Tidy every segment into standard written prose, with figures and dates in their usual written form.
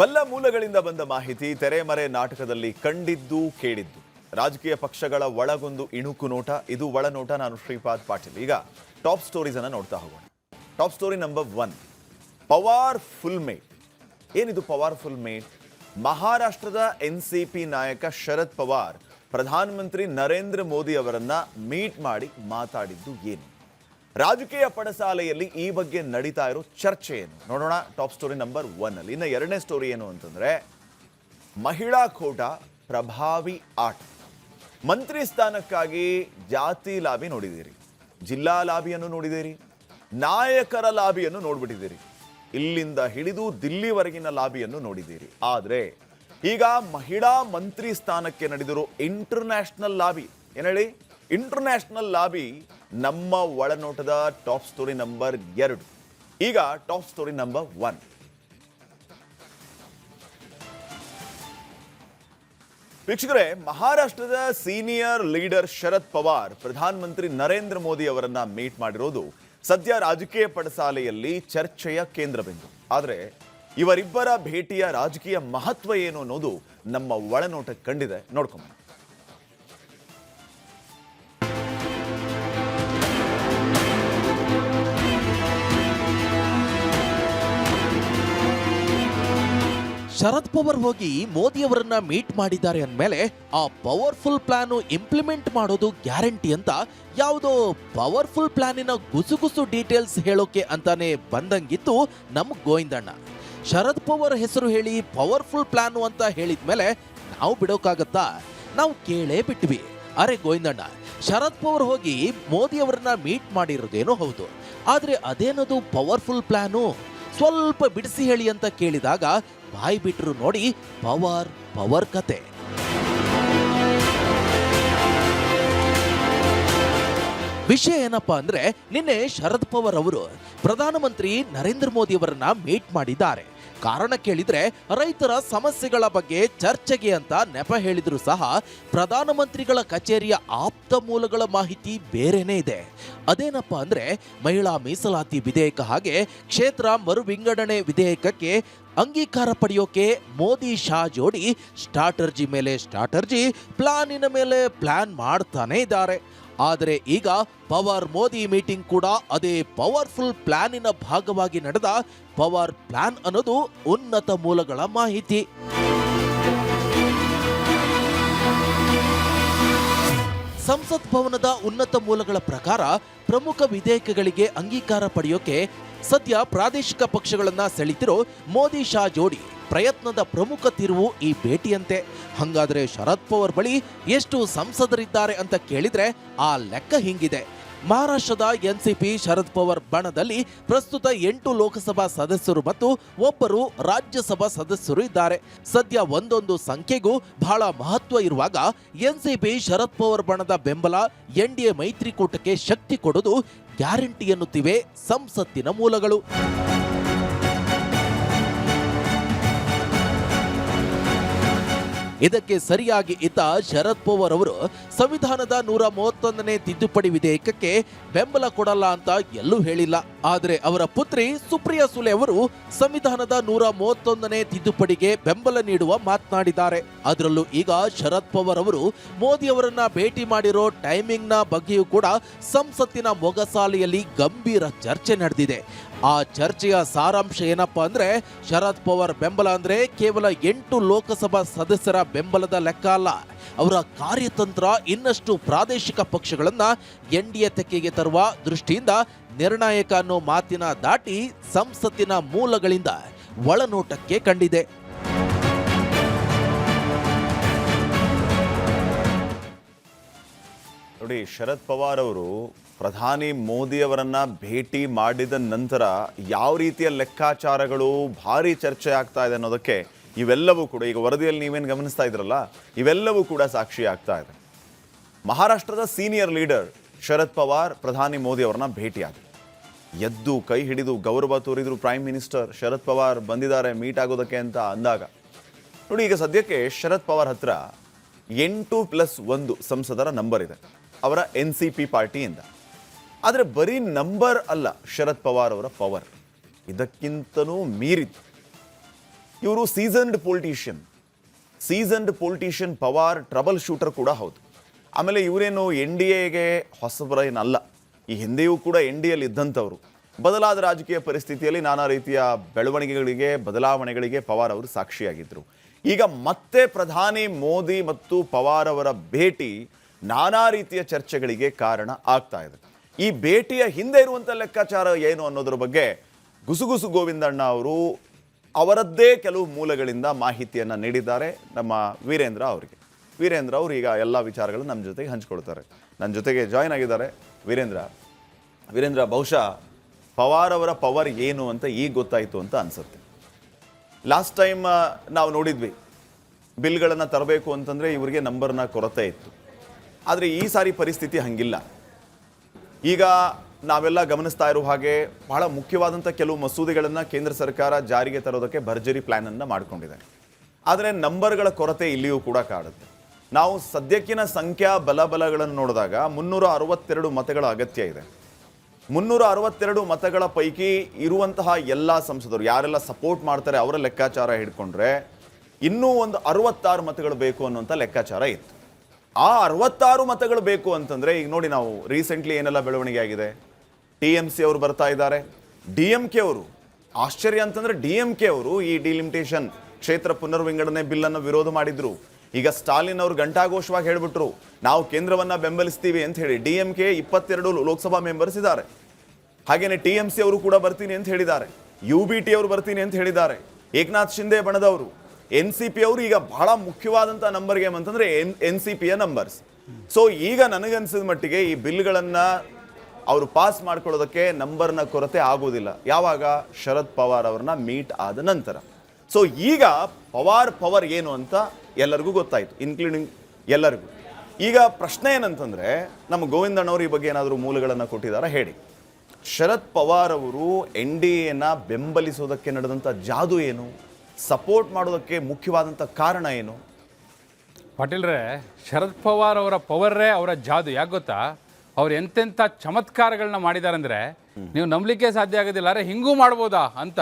ಬಲ್ಲ ಮೂಲಗಳಿಂದ ಬಂದ ಮಾಹಿತಿ ತೆರೆಮರೆ ನಾಟಕದಲ್ಲಿ ಕಂಡಿದ್ದು ಕೇಳಿದ್ದು ರಾಜಕೀಯ ಪಕ್ಷಗಳ ಒಳಗೊಂದು ಇಣುಕು ನೋಟ. ಇದು ಒಳನೋಟ. ನಾನು ಶ್ರೀಪಾದ್ ಪಾಟೀಲ್. ಈಗ ಟಾಪ್ ಸ್ಟೋರೀಸ್ ಅನ್ನು ನೋಡ್ತಾ ಹೋಗೋಣ. Top story number 1, powerful mate. ಏನಿದು ಪವರ್ಫುಲ್ ಮೇಟ್? ಮಹಾರಾಷ್ಟ್ರದ ಎನ್ಸಿಪಿ ನಾಯಕ ಶರದ್ ಪವಾರ್ ಪ್ರಧಾನಮಂತ್ರಿ ನರೇಂದ್ರ ಮೋದಿ ಅವರನ್ನ ಮೀಟ್ ಮಾಡಿ ಮಾತಾಡಿದ್ದು ಏನು? ರಾಜಕೀಯ ಪಡಸಾಲೆಯಲ್ಲಿ ಈ ಬಗ್ಗೆ ನಡೀತಾ ಇರೋ ಚರ್ಚೆ ಏನು ನೋಡೋಣ ಟಾಪ್ ಸ್ಟೋರಿ ನಂಬರ್ 1 ಅಲ್ಲಿ. ಇನ್ನು ಎರಡನೇ ಸ್ಟೋರಿ ಏನು ಅಂತಂದ್ರೆ, ಮಹಿಳಾ ಖೋಟ ಪ್ರಭಾವಿ ಆಟ. ಮಂತ್ರಿ ಸ್ಥಾನಕ್ಕಾಗಿ ಜಾತಿ ಲಾಬಿ ನೋಡಿದ್ದೀರಿ, ಜಿಲ್ಲಾ ಲಾಬಿಯನ್ನು ನೋಡಿದ್ದೀರಿ, ನಾಯಕರ ಲಾಬಿಯನ್ನು ನೋಡ್ಬಿಟ್ಟಿದ್ದೀರಿ, ಇಲ್ಲಿಂದ ಹಿಡಿದು ದಿಲ್ಲಿವರೆಗಿನ ಲಾಬಿಯನ್ನು ನೋಡಿದ್ದೀರಿ. ಆದರೆ ಈಗ ಮಹಿಳಾ ಮಂತ್ರಿ ಸ್ಥಾನಕ್ಕೆ ನಡೆದಿರೋ ಇಂಟರ್ನ್ಯಾಷನಲ್ ಲಾಬಿ, ಏನ್ ಹೇಳಿ, ಇಂಟರ್ನ್ಯಾಷನಲ್ ಲಾಬಿ ನಮ್ಮ ಒಳನೋಟದ ಟಾಪ್ ಸ್ಟೋರಿ ನಂಬರ್ 2. ಈಗ ಟಾಪ್ ಸ್ಟೋರಿ ನಂಬರ್ 1. ವೀಕ್ಷಕರೇ, ಮಹಾರಾಷ್ಟ್ರದ ಸೀನಿಯರ್ ಲೀಡರ್ ಶರದ್ ಪವಾರ್ ಪ್ರಧಾನಮಂತ್ರಿ ನರೇಂದ್ರ ಮೋದಿ ಅವರನ್ನ ಮೀಟ್ ಮಾಡಿರೋದು ಸದ್ಯ ರಾಜಕೀಯ ಪಡಸಾಲೆಯಲ್ಲಿ ಚರ್ಚೆಯ ಕೇಂದ್ರಬಿಂದು. ಆದರೆ ಇವರಿಬ್ಬರ ಭೇಟಿಯ ರಾಜಕೀಯ ಮಹತ್ವ ಏನು ಅನ್ನೋದು ನಮ್ಮ ಒಳನೋಟಕ್ಕೆ ಕಂಡಿದೆ. ನೋಡ್ಕೊಂಡು ಶರದ್ ಪವಾರ್ ಹೋಗಿ ಮೋದಿ ಅವರನ್ನ ಮೀಟ್ ಮಾಡಿದ್ದಾರೆ ಅಂದಮೇಲೆ ಆ ಪವರ್ಫುಲ್ ಪ್ಲಾನ್ ಇಂಪ್ಲಿಮೆಂಟ್ ಮಾಡೋದು ಗ್ಯಾರಂಟಿ ಅಂತ ಯಾವುದೋ ಪವರ್ಫುಲ್ ಪ್ಲಾನಿನ ಗುಸುಗುಸು ಡೀಟೇಲ್ಸ್ ಹೇಳೋಕೆ ಅಂತಾನೆ ಬಂದಂಗಿತ್ತು ನಮ್ ಗೋವಿಂದಣ್ಣ. ಶರದ್ ಪವಾರ್ ಹೆಸರು ಹೇಳಿ ಪವರ್ಫುಲ್ ಪ್ಲಾನ್ ಅಂತ ಹೇಳಿದ್ಮೇಲೆ ನಾವು ಬಿಡೋಕಾಗತ್ತಾ? ನಾವು ಕೇಳೇ ಬಿಟ್ವಿ. ಅರೆ ಗೋವಿಂದಣ್ಣ, ಶರದ್ ಪವಾರ್ ಹೋಗಿ ಮೋದಿ ಅವರನ್ನ ಮೀಟ್ ಮಾಡಿರೋದೇನೋ ಹೌದು, ಆದ್ರೆ ಅದೇನದು ಪವರ್ಫುಲ್ ಪ್ಲಾನು? ಸ್ವಲ್ಪ ಬಿಡಿಸಿ ಹೇಳಿ ಅಂತ ಕೇಳಿದಾಗ ಬಾಯಿ ಬಿಟ್ರು ನೋಡಿ ಪವರ್ ಕತೆ. ವಿಷಯ ಏನಪ್ಪಾ ಅಂದ್ರೆ, ನಿನ್ನೆ ಶರದ್ ಪವಾರ್ ಅವರು ಪ್ರಧಾನಮಂತ್ರಿ ನರೇಂದ್ರ ಮೋದಿ ಅವರನ್ನ ಮೀಟ್ ಮಾಡಿದ್ದಾರೆ. ಕಾರಣ ಕೇಳಿದ್ರೆ ರೈತರ ಸಮಸ್ಯೆಗಳ ಬಗ್ಗೆ ಚರ್ಚೆಗೆ ಅಂತ ನೆಪ ಹೇಳಿದ್ರು ಸಹ ಪ್ರಧಾನಮಂತ್ರಿಗಳ ಕಚೇರಿಯ ಆಪ್ತ ಮೂಲಗಳ ಮಾಹಿತಿ ಬೇರೆನೇ ಇದೆ. ಅದೇನಪ್ಪಾ ಅಂದ್ರೆ, ಮಹಿಳಾ ಮೀಸಲಾತಿ ವಿಧೇಯಕ ಹಾಗೆ ಕ್ಷೇತ್ರ ಮರು ವಿಂಗಡಣೆ ವಿಧೇಯಕಕ್ಕೆ ಅಂಗೀಕಾರ ಪಡೆಯೋಕೆ ಮೋದಿ ಶಾ ಜೋಡಿ ಸ್ಟ್ರಾಟರ್ಜಿ ಮೇಲೆ ಸ್ಟ್ರಾಟರ್ಜಿ, ಪ್ಲಾನಿನ ಮೇಲೆ ಪ್ಲಾನ್ ಮಾಡ್ತಾನೆ ಇದ್ದಾರೆ. ಆದರೆ ಈಗ ಪವಾರ್ ಮೋದಿ ಮೀಟಿಂಗ್ ಕೂಡ ಅದೇ ಪವರ್ಫುಲ್ ಪ್ಲಾನಿನ ಭಾಗವಾಗಿ ನಡೆದ ಪವಾರ್ ಪ್ಲಾನ್ ಅನ್ನೋದು ಉನ್ನತ ಮೂಲಗಳ ಮಾಹಿತಿ. ಸಂಸತ್ ಭವನದ ಉನ್ನತ ಮೂಲಗಳ ಪ್ರಕಾರ ಪ್ರಮುಖ ವಿಧೇಯಕಗಳಿಗೆ ಅಂಗೀಕಾರ ಪಡೆಯೋಕೆ ಸದ್ಯ ಪ್ರಾದೇಶಿಕ ಪಕ್ಷಗಳನ್ನ ಸೆಳೆತಿರೋ ಮೋದಿ ಶಾ ಜೋಡಿ ಪ್ರಯತ್ನದ ಪ್ರಮುಖ ತಿರುವು ಈ ಭೇಟಿಯಂತೆ. ಹಂಗಾದ್ರೆ ಶರದ್ ಪವಾರ್ ಬಳಿ ಎಷ್ಟು ಸಂಸದರಿದ್ದಾರೆ ಅಂತ ಕೇಳಿದ್ರೆ ಆ ಲೆಕ್ಕ ಹಿಂಗಿದೆ. ಮಹಾರಾಷ್ಟ್ರದ ಎನ್ಸಿಪಿ ಶರದ್ ಪವಾರ್ ಬಣದಲ್ಲಿ ಪ್ರಸ್ತುತ 8 ಲೋಕಸಭಾ ಸದಸ್ಯರು ಮತ್ತು 1 ರಾಜ್ಯಸಭಾ ಸದಸ್ಯರು ಇದ್ದಾರೆ. ಸದ್ಯ ಒಂದೊಂದು ಸಂಖ್ಯೆಗೂ ಬಹಳ ಮಹತ್ವ ಇರುವಾಗ ಎನ್ಸಿಪಿ ಶರದ್ ಪವಾರ್ ಬಣದ ಬೆಂಬಲ ಎನ್ಡಿಎ ಮೈತ್ರಿಕೂಟಕ್ಕೆ ಶಕ್ತಿ ಕೊಡೋದು ಗ್ಯಾರಂಟಿ ಎನ್ನುತ್ತಿವೆ ಸಂಸತ್ತಿನ ಮೂಲಗಳು. ಇದಕ್ಕೆ ಸರಿಯಾಗಿ ಇತ್ತ ಶರದ್ ಪವಾರ್ ಅವರು ಸಂವಿಧಾನದ 131ನೇ ತಿದ್ದುಪಡಿ ವಿಧೇಯಕಕ್ಕೆ ಬೆಂಬಲ ಕೊಡಲ್ಲ ಅಂತ ಎಲ್ಲೂ ಹೇಳಿಲ್ಲ. ಆದರೆ ಅವರ ಪುತ್ರಿ ಸುಪ್ರಿಯಾ ಸುಲೆ ಅವರು ಸಂವಿಧಾನದ 131ನೇ ತಿದ್ದುಪಡಿಗೆ ಬೆಂಬಲ ನೀಡುವ ಮಾತನಾಡಿದ್ದಾರೆ. ಅದರಲ್ಲೂ ಈಗ ಶರದ್ ಪವಾರ್ ಅವರು ಮೋದಿ ಅವರನ್ನ ಭೇಟಿ ಮಾಡಿರೋ ಟೈಮಿಂಗ್ ನ ಬಗ್ಗೆಯೂ ಕೂಡ ಸಂಸತ್ತಿನ ಮೊಗಸಾಲೆಯಲ್ಲಿ ಗಂಭೀರ ಚರ್ಚೆ ನಡೆದಿದೆ. ಆ ಚರ್ಚೆಯ ಸಾರಾಂಶ ಏನಪ್ಪಾ ಅಂದ್ರೆ, ಶರದ್ ಪವಾರ್ ಬೆಂಬಲ ಅಂದ್ರೆ ಕೇವಲ 8 ಲೋಕಸಭಾ ಸದಸ್ಯರ ಬೆಂಬಲದ ಲೆಕ್ಕ ಅಲ್ಲ, ಅವರ ಕಾರ್ಯತಂತ್ರ ಇನ್ನಷ್ಟು ಪ್ರಾದೇಶಿಕ ಪಕ್ಷಗಳನ್ನ ಎನ್ಡಿಎ ತೆಕ್ಕೆಗೆ ತರುವ ದೃಷ್ಟಿಯಿಂದ ನಿರ್ಣಾಯಕ ಅನ್ನೋ ಮಾತಿನ ದಾಟಿ ಸಂಸತ್ತಿನ ಮೂಲಗಳಿಂದ ಒಳನೋಟಕ್ಕೆ ಕಂಡಿದೆ. ನೋಡಿ, ಶರದ್ ಪವಾರ್ ಅವರು ಪ್ರಧಾನಿ ಮೋದಿ ಅವರನ್ನ ಭೇಟಿ ಮಾಡಿದ ನಂತರ ಯಾವ ರೀತಿಯ ಲೆಕ್ಕಾಚಾರಗಳು ಭಾರಿ ಚರ್ಚೆ ಆಗ್ತಾ ಇದೆ ಅನ್ನೋದಕ್ಕೆ ಇವೆಲ್ಲವೂ ಕೂಡ, ಈಗ ವರದಿಯಲ್ಲಿ ನೀವೇನು ಗಮನಿಸ್ತಾ ಇದ್ರಲ್ಲ, ಇವೆಲ್ಲವೂ ಕೂಡ ಸಾಕ್ಷಿ ಆಗ್ತಾ ಇದೆ. ಮಹಾರಾಷ್ಟ್ರದ ಸೀನಿಯರ್ ಲೀಡರ್ ಶರದ್ ಪವಾರ್ ಪ್ರಧಾನಿ ಮೋದಿ ಅವರನ್ನ ಭೇಟಿಯಾದರು. ಎದ್ದು ಕೈ ಹಿಡಿದು ಗೌರವ ತೋರಿದ್ರು ಪ್ರೈಮ್ ಮಿನಿಸ್ಟರ್. ಶರದ್ ಪವಾರ್ ಬಂದಿದ್ದಾರೆ ಮೀಟ್ ಆಗೋದಕ್ಕೆ ಅಂತ ಅಂದಾಗ ನೋಡಿ, ಈಗ ಸದ್ಯಕ್ಕೆ ಶರದ್ ಪವಾರ್ ಹತ್ರ 8+1 ಸಂಸದರ ನಂಬರ್ ಇದೆ ಅವರ ಎನ್ಸಿಪಿ ಪಾರ್ಟಿಯಿಂದ. ಆದರೆ ಬರೀ ನಂಬರ್ ಅಲ್ಲ ಶರದ್ ಪವಾರ್ ಅವರ ಪವರ್, ಇದಕ್ಕಿಂತನೂ ಮೀರಿತು. ಇವರು seasoned politician Pawar trouble shooter ಕೂಡ ಹೌದು. ಆಮೇಲೆ ಇವರೇನು NDAಗೆ ಹೊಸಬರೇನಲ್ಲ, ಈ ಹಿಂದೆಯೂ ಕೂಡ NDAಯಲ್ಲಿ ಇದ್ದಂಥವ್ರು. ಬದಲಾದ ರಾಜಕೀಯ ಪರಿಸ್ಥಿತಿಯಲ್ಲಿ ನಾನಾ ರೀತಿಯ ಬೆಳವಣಿಗೆಗಳಿಗೆ, ಬದಲಾವಣೆಗಳಿಗೆ ಪವಾರ್ ಅವರು ಸಾಕ್ಷಿಯಾಗಿದ್ದರು. ಈಗ ಮತ್ತೆ ಪ್ರಧಾನಿ ಮೋದಿ ಮತ್ತು ಪವಾರ್ ಅವರ ಭೇಟಿ ನಾನಾ ರೀತಿಯ ಚರ್ಚೆಗಳಿಗೆ ಕಾರಣ ಆಗ್ತಾ ಇದೆ. ಈ ಭೇಟಿಯ ಹಿಂದೆ ಇರುವಂಥ ಲೆಕ್ಕಾಚಾರ ಏನು ಅನ್ನೋದ್ರ ಬಗ್ಗೆ ಗುಸುಗುಸು ಗೋವಿಂದಣ್ಣ ಅವರು ಅವರದ್ದೇ ಕೆಲವು ಮೂಲಗಳಿಂದ ಮಾಹಿತಿಯನ್ನು ನೀಡಿದ್ದಾರೆ ನಮ್ಮ ವೀರೇಂದ್ರ ಅವರಿಗೆ. ವೀರೇಂದ್ರ ಅವರು ಈಗ ಎಲ್ಲ ವಿಚಾರಗಳು ನಮ್ಮ ಜೊತೆಗೆ ಹಂಚ್ಕೊಳ್ತಾರೆ. ನನ್ನ ಜೊತೆಗೆ ಜಾಯ್ನ್ ಆಗಿದ್ದಾರೆ ವೀರೇಂದ್ರ. ಬಹುಶಃ ಪವಾರ್ ಅವರ ಪವರ್ ಏನು ಅಂತ ಈಗ ಗೊತ್ತಾಯಿತು ಅಂತ ಅನಿಸುತ್ತೆ. ಲಾಸ್ಟ್ ಟೈಮ್ ನಾವು ನೋಡಿದ್ವಿ, ಬಿಲ್ಗಳನ್ನು ತರಬೇಕು ಅಂತಂದರೆ ಇವರಿಗೆ ನಂಬರ್ನ ಕೊರತೆ ಇತ್ತು. ಆದರೆ ಈ ಸಾರಿ ಪರಿಸ್ಥಿತಿ ಹಂಗಿಲ್ಲ. ಈಗ ನಾವೆಲ್ಲ ಗಮನಿಸ್ತಾ ಇರೋ ಹಾಗೆ ಬಹಳ ಮುಖ್ಯವಾದಂಥ ಕೆಲವು ಮಸೂದೆಗಳನ್ನು ಕೇಂದ್ರ ಸರ್ಕಾರ ಜಾರಿಗೆ ತರೋದಕ್ಕೆ ಭರ್ಜರಿ ಪ್ಲ್ಯಾನನ್ನು ಮಾಡಿಕೊಂಡಿದೆ. ಆದರೆ ನಂಬರ್ಗಳ ಕೊರತೆ ಇಲ್ಲಿಯೂ ಕೂಡ ಕಾಡುತ್ತೆ. ನಾವು ಸದ್ಯಕ್ಕಿನ ಸಂಖ್ಯಾ ಬಲಗಳನ್ನು ನೋಡಿದಾಗ 362 ಮತಗಳ ಅಗತ್ಯ ಇದೆ. 362 ಮತಗಳ ಪೈಕಿ ಇರುವಂತಹ ಎಲ್ಲ ಸಂಸದರು ಯಾರೆಲ್ಲ ಸಪೋರ್ಟ್ ಮಾಡ್ತಾರೆ ಅವರ ಲೆಕ್ಕಾಚಾರ ಹಿಡ್ಕೊಂಡ್ರೆ ಇನ್ನೂ ಒಂದು 66 ಮತಗಳು ಬೇಕು ಅನ್ನುವಂಥ ಲೆಕ್ಕಾಚಾರ ಇತ್ತು. ಆ 66 ಮತಗಳು ಬೇಕು ಅಂತಂದರೆ ಈಗ ನೋಡಿ, ನಾವು ರೀಸೆಂಟ್ಲಿ ಏನೆಲ್ಲ ಬೆಳವಣಿಗೆ ಆಗಿದೆ. TMC ಅವರು ಬರ್ತಾ ಇದ್ದಾರೆ. DMK ಅವರು, ಆಶ್ಚರ್ಯ ಅಂತಂದರೆ DMK ಅವರು ಈ ಡಿಲಿಮಿಟೇಷನ್ ಕ್ಷೇತ್ರ ಪುನರ್ವಿಂಗಡಣೆ ಬಿಲ್ಲನ್ನು ವಿರೋಧ ಮಾಡಿದ್ರು. ಈಗ ಸ್ಟಾಲಿನ್ ಅವರು ಘಂಟಾಘೋಷವಾಗಿ ಹೇಳಿಬಿಟ್ರು, ನಾವು ಕೇಂದ್ರವನ್ನು ಬೆಂಬಲಿಸ್ತೀವಿ ಅಂತ ಹೇಳಿ. DMK 22 ಲೋಕಸಭಾ ಮೆಂಬರ್ಸ್ ಇದ್ದಾರೆ. ಹಾಗೇನೆ TMC ಅವರು ಕೂಡ ಬರ್ತೀನಿ ಅಂತ ಹೇಳಿದ್ದಾರೆ. UBT ಅವರು ಬರ್ತೀನಿ ಅಂತ ಹೇಳಿದ್ದಾರೆ. ಏಕನಾಥ್ ಶಿಂದೆ ಬಣದವರು, NCP ಅವರು ಈಗ ಬಹಳ ಮುಖ್ಯವಾದಂಥ ನಂಬರ್ ಗೇಮ್ ಅಂತಂದರೆ NCPಯ ನಂಬರ್ಸ್. ಸೊ ಈಗ ನನಗನ್ಸಿದ ಮಟ್ಟಿಗೆ ಈ ಬಿಲ್ಗಳನ್ನು ಅವರು ಪಾಸ್ ಮಾಡ್ಕೊಳ್ಳೋದಕ್ಕೆ ನಂಬರ್ನ ಕೊರತೆ ಆಗೋದಿಲ್ಲ, ಯಾವಾಗ ಶರದ್ ಪವಾರ್ ಅವ್ರನ್ನ ಮೀಟ್ ಆದ ನಂತರ. ಸೊ ಈಗ ಪವರ್ ಏನು ಅಂತ ಎಲ್ಲರಿಗೂ ಗೊತ್ತಾಯಿತು, ಇನ್ಕ್ಲೂಡಿಂಗ್ ಎಲ್ಲರಿಗೂ. ಈಗ ಪ್ರಶ್ನೆ ಏನಂತಂದರೆ, ನಮ್ಮ ಗೋವಿಂದಣ್ಣವರು ಈ ಬಗ್ಗೆ ಏನಾದರೂ ಮೂಲಗಳನ್ನು ಕೊಟ್ಟಿದ್ದಾರಾ ಹೇಳಿ. ಶರದ್ ಪವಾರ್ ಅವರು NDAನ ಬೆಂಬಲಿಸೋದಕ್ಕೆ ನಡೆದಂಥ ಜಾದು ಏನು, ಸಪೋರ್ಟ್ ಮಾಡೋದಕ್ಕೆ ಮುಖ್ಯವಾದಂಥ ಕಾರಣ ಏನು? ಪಾಟೀಲ್ರೆ, ಶರದ್ ಪವಾರ್ ಅವರ ಪವರ್ರೇ ಅವರ ಜಾದು. ಯಾಕೆ ಗೊತ್ತಾ, ಅವ್ರು ಎಂತೆಂಥ ಚಮತ್ಕಾರಗಳನ್ನ ಮಾಡಿದ್ದಾರೆ ಅಂದರೆ ನೀವು ನಂಬಲಿಕ್ಕೆ ಸಾಧ್ಯ ಆಗೋದಿಲ್ಲ. ಅರೆ ಹಿಂಗೂ ಮಾಡ್ಬೋದಾ ಅಂತ.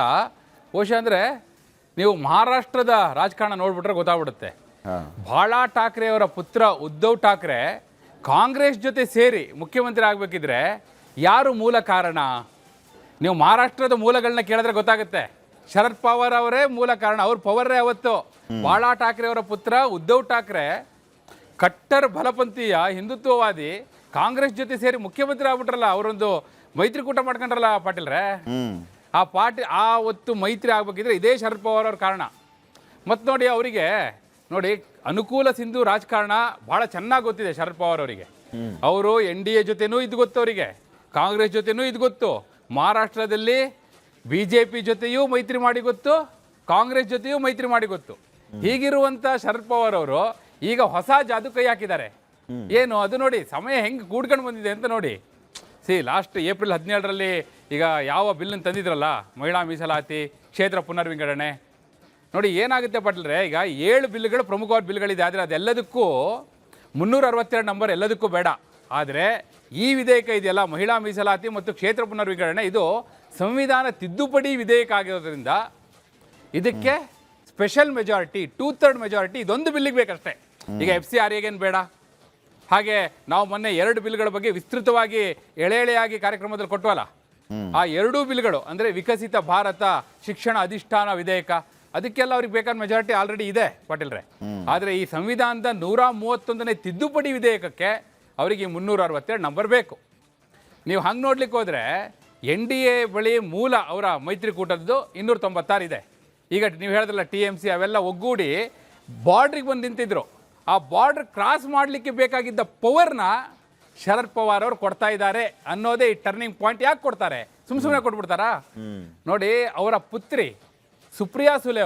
ಬಹುಶಃ ಅಂದರೆ ನೀವು ಮಹಾರಾಷ್ಟ್ರದ ರಾಜಕಾರಣ ನೋಡ್ಬಿಟ್ರೆ ಗೊತ್ತಾಗ್ಬಿಡುತ್ತೆ. ಬಾಳಾ ಠಾಕ್ರೆ ಅವರ ಪುತ್ರ ಉದ್ಧವ್ ಠಾಕ್ರೆ ಕಾಂಗ್ರೆಸ್ ಜೊತೆ ಸೇರಿ ಮುಖ್ಯಮಂತ್ರಿ ಆಗಬೇಕಿದ್ರೆ ಯಾರು ಮೂಲ ಕಾರಣ? ನೀವು ಮಹಾರಾಷ್ಟ್ರದ ಮೂಲಗಳನ್ನ ಕೇಳಿದ್ರೆ ಗೊತ್ತಾಗುತ್ತೆ. ಶರದ್ ಪವಾರ್ ಅವರೇ ಮೂಲ ಕಾರಣ. ಅವ್ರ ಪವರೇ ಅವತ್ತು. ಬಾಳಾ ಠಾಕ್ರೆ ಅವರ ಪುತ್ರ ಉದ್ಧವ್ ಠಾಕ್ರೆ ಕಟ್ಟರ್ ಬಲಪಂಥೀಯ ಹಿಂದುತ್ವವಾದಿ ಕಾಂಗ್ರೆಸ್ ಜೊತೆ ಸೇರಿ ಮುಖ್ಯಮಂತ್ರಿ ಆಗ್ಬಿಟ್ರಲ್ಲ, ಅವರೊಂದು ಮೈತ್ರಿಕೂಟ ಮಾಡ್ಕೊಂಡ್ರಲ್ಲ ಪಾಟೀಲ್ರೆ. ಆ ಹೊತ್ತು ಮೈತ್ರಿ ಆಗ್ಬೇಕಿದ್ರೆ ಇದೇ ಶರದ್ ಪವಾರ್ ಅವ್ರ ಕಾರಣ. ಮತ್ತು ನೋಡಿ, ಅವರಿಗೆ ನೋಡಿ ಅನುಕೂಲ ಸಿಂಧು ರಾಜಕಾರಣ ಭಾಳ ಚೆನ್ನಾಗಿ ಗೊತ್ತಿದೆ ಶರದ್ ಪವಾರ್ ಅವರಿಗೆ. ಅವರು NDA ಜೊತೆನೂ ಇದು ಗೊತ್ತು, ಅವರಿಗೆ ಕಾಂಗ್ರೆಸ್ ಜೊತೆನೂ ಇದು ಗೊತ್ತು, ಮಹಾರಾಷ್ಟ್ರದಲ್ಲಿ BJP ಜೊತೆಯೂ ಮೈತ್ರಿ ಮಾಡಿ ಗೊತ್ತು, ಕಾಂಗ್ರೆಸ್ ಜೊತೆಯೂ ಮೈತ್ರಿ ಮಾಡಿ ಗೊತ್ತು. ಹೀಗಿರುವಂಥ ಶರದ್ ಪವಾರ್ ಅವರು ಈಗ ಹೊಸ ಜಾದು ಕೈ ಹಾಕಿದ್ದಾರೆ. ಏನು ಅದು ನೋಡಿ, ಸಮಯ ಹೆಂಗೆ ಕೂಡ್ಕೊಂಡು ಬಂದಿದೆ ಅಂತ ನೋಡಿ. ಲಾಸ್ಟ್ ಏಪ್ರಿಲ್ 17ರಲ್ಲಿ ಈಗ ಯಾವ ಬಿಲ್ಲನ್ನು ತಂದಿದ್ರಲ್ಲ, ಮಹಿಳಾ ಮೀಸಲಾತಿ, ಕ್ಷೇತ್ರ ಪುನರ್ವಿಂಗಡಣೆ, ನೋಡಿ ಏನಾಗುತ್ತೆ ಪಾಟೀಲ್ರೆ. ಈಗ 7 ಬಿಲ್ಗಳು ಪ್ರಮುಖವಾದ ಬಿಲ್ಗಳಿದೆ. ಆದರೆ ಅದೆಲ್ಲದಕ್ಕೂ 362 ನಂಬರ್ ಎಲ್ಲದಕ್ಕೂ ಬೇಡ. ಆದರೆ ಈ ವಿಧೇಯಕ ಇದೆಯಲ್ಲ, ಮಹಿಳಾ ಮೀಸಲಾತಿ ಮತ್ತು ಕ್ಷೇತ್ರ ಪುನರ್ವಿಂಗಡಣೆ, ಇದು ಸಂವಿಧಾನ ತಿದ್ದುಪಡಿ ವಿಧೇಯಕ ಆಗಿರೋದ್ರಿಂದ ಇದಕ್ಕೆ ಸ್ಪೆಷಲ್ ಮೆಜಾರಿಟಿ, 2/3 ಮೆಜಾರಿಟಿ ಇದೊಂದು ಬಿಲ್ಲಿಗೆ ಬೇಕಷ್ಟೇ. ಈಗ FCRAಗೇನು ಬೇಡ. ಹಾಗೆ ನಾವು ಮೊನ್ನೆ 2 ಬಿಲ್ಗಳ ಬಗ್ಗೆ ವಿಸ್ತೃತವಾಗಿ ಎಳೆಯಾಗಿ ಕಾರ್ಯಕ್ರಮದಲ್ಲಿ ಕೊಟ್ಟವಲ್ಲ, ಆ 2 ಬಿಲ್ಗಳು ಅಂದರೆ ವಿಕಸಿತ ಭಾರತ ಶಿಕ್ಷಣ ಅಧಿಷ್ಠಾನ ವಿಧೇಯಕ, ಅದಕ್ಕೆಲ್ಲ ಅವ್ರಿಗೆ ಬೇಕಾದ ಮೆಜಾರಿಟಿ ಆಲ್ರೆಡಿ ಇದೆ ಪಾಟೀಲ್ರೆ. ಆದರೆ ಈ ಸಂವಿಧಾನದ 131ನೇ ತಿದ್ದುಪಡಿ ವಿಧೇಯಕಕ್ಕೆ ಅವರಿಗೆ 362 ನಂಬರ್ ಬೇಕು. ನೀವು ಹಂಗೆ ನೋಡ್ಲಿಕ್ಕೆ ಹೋದರೆ NDA ಬಳಿ ಮೂಲ ಅವರ ಮೈತ್ರಿಕೂಟದ್ದು 296 ಇದೆ. ಈಗ ನೀವು ಹೇಳಿದ್ರಲ್ಲ TMC ಅವೆಲ್ಲ ಒಗ್ಗೂಡಿ ಬಾರ್ಡ್ರಿಗೆ ಬಂದು ನಿಂತಿದ್ರು. ಆ ಬಾರ್ಡ್ರ್ ಕ್ರಾಸ್ ಮಾಡಲಿಕ್ಕೆ ಬೇಕಾಗಿದ್ದ ಪವರ್ನ ಶರದ್ ಪವಾರ್ ಅವರು ಕೊಡ್ತಾ ಇದ್ದಾರೆ ಅನ್ನೋದೇ ಈ ಟರ್ನಿಂಗ್ ಪಾಯಿಂಟ್. ಯಾಕೆ ಕೊಡ್ತಾರೆ? ಸುಮ್ಮನೆ ಕೊಟ್ಬಿಡ್ತಾರಾ? ನೋಡಿ, ಅವರ ಪುತ್ರಿ ಸುಪ್ರಿಯಾ ಸುಲೆ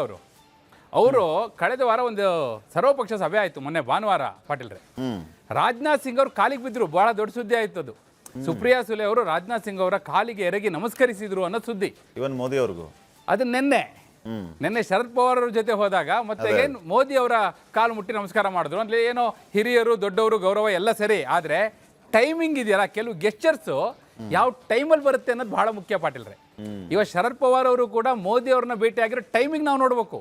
ಅವರು ಕಳೆದ ವಾರ ಒಂದು ಸರ್ವಪಕ್ಷ ಸಭೆ ಆಯಿತು, ಮೊನ್ನೆ ಭಾನುವಾರ ಪಾಟೀಲ್ರೆ. ರಾಜನಾಥ್ ಸಿಂಗ್ ಅವರು ಕಾಲಿಗೆ ಬಿದ್ದರು, ಬಹಳ ದೊಡ್ಡ ಸುದ್ದಿ ಆಯ್ತು ಅದು. ಸುಪ್ರಿಯಾ ಸುಲೆ ಅವರು ರಾಜನಾಥ್ ಸಿಂಗ್ ಅವರ ಕಾಲಿಗೆ ಎರಗಿ ನಮಸ್ಕರಿಸಿದ್ರು ಅನ್ನೋ ಸುದ್ದಿ. ಇವನ್ ಮೋದಿ ಅವ್ರಿಗೂ ಅದು ನಿನ್ನೆ ಶರದ್ ಪವಾರ್ ಅವ್ರ ಜೊತೆ ಹೋದಾಗ ಮತ್ತೆ ಏನು ಮೋದಿ ಅವರ ಕಾಲು ಮುಟ್ಟಿ ನಮಸ್ಕಾರ ಮಾಡಿದ್ರು. ಅಂದ್ರೆ ಏನೋ ಹಿರಿಯರು ದೊಡ್ಡವರು ಗೌರವ ಎಲ್ಲ ಸರಿ, ಆದರೆ ಟೈಮಿಂಗ್ ಇದೆಯಲ್ಲ, ಕೆಲವು ಗೆಸ್ಚರ್ಸು ಯಾವ ಟೈಮಲ್ಲಿ ಬರುತ್ತೆ ಅನ್ನೋದು ಬಹಳ ಮುಖ್ಯ ಪಾಟೀಲ್ರೆ. ಇವಾಗ ಶರದ್ ಪವಾರ್ ಅವರು ಕೂಡ ಮೋದಿ ಅವ್ರನ್ನ ಭೇಟಿ ಆಗಿರೋ ಟೈಮಿಂಗ್ ನಾವು ನೋಡ್ಬೇಕು.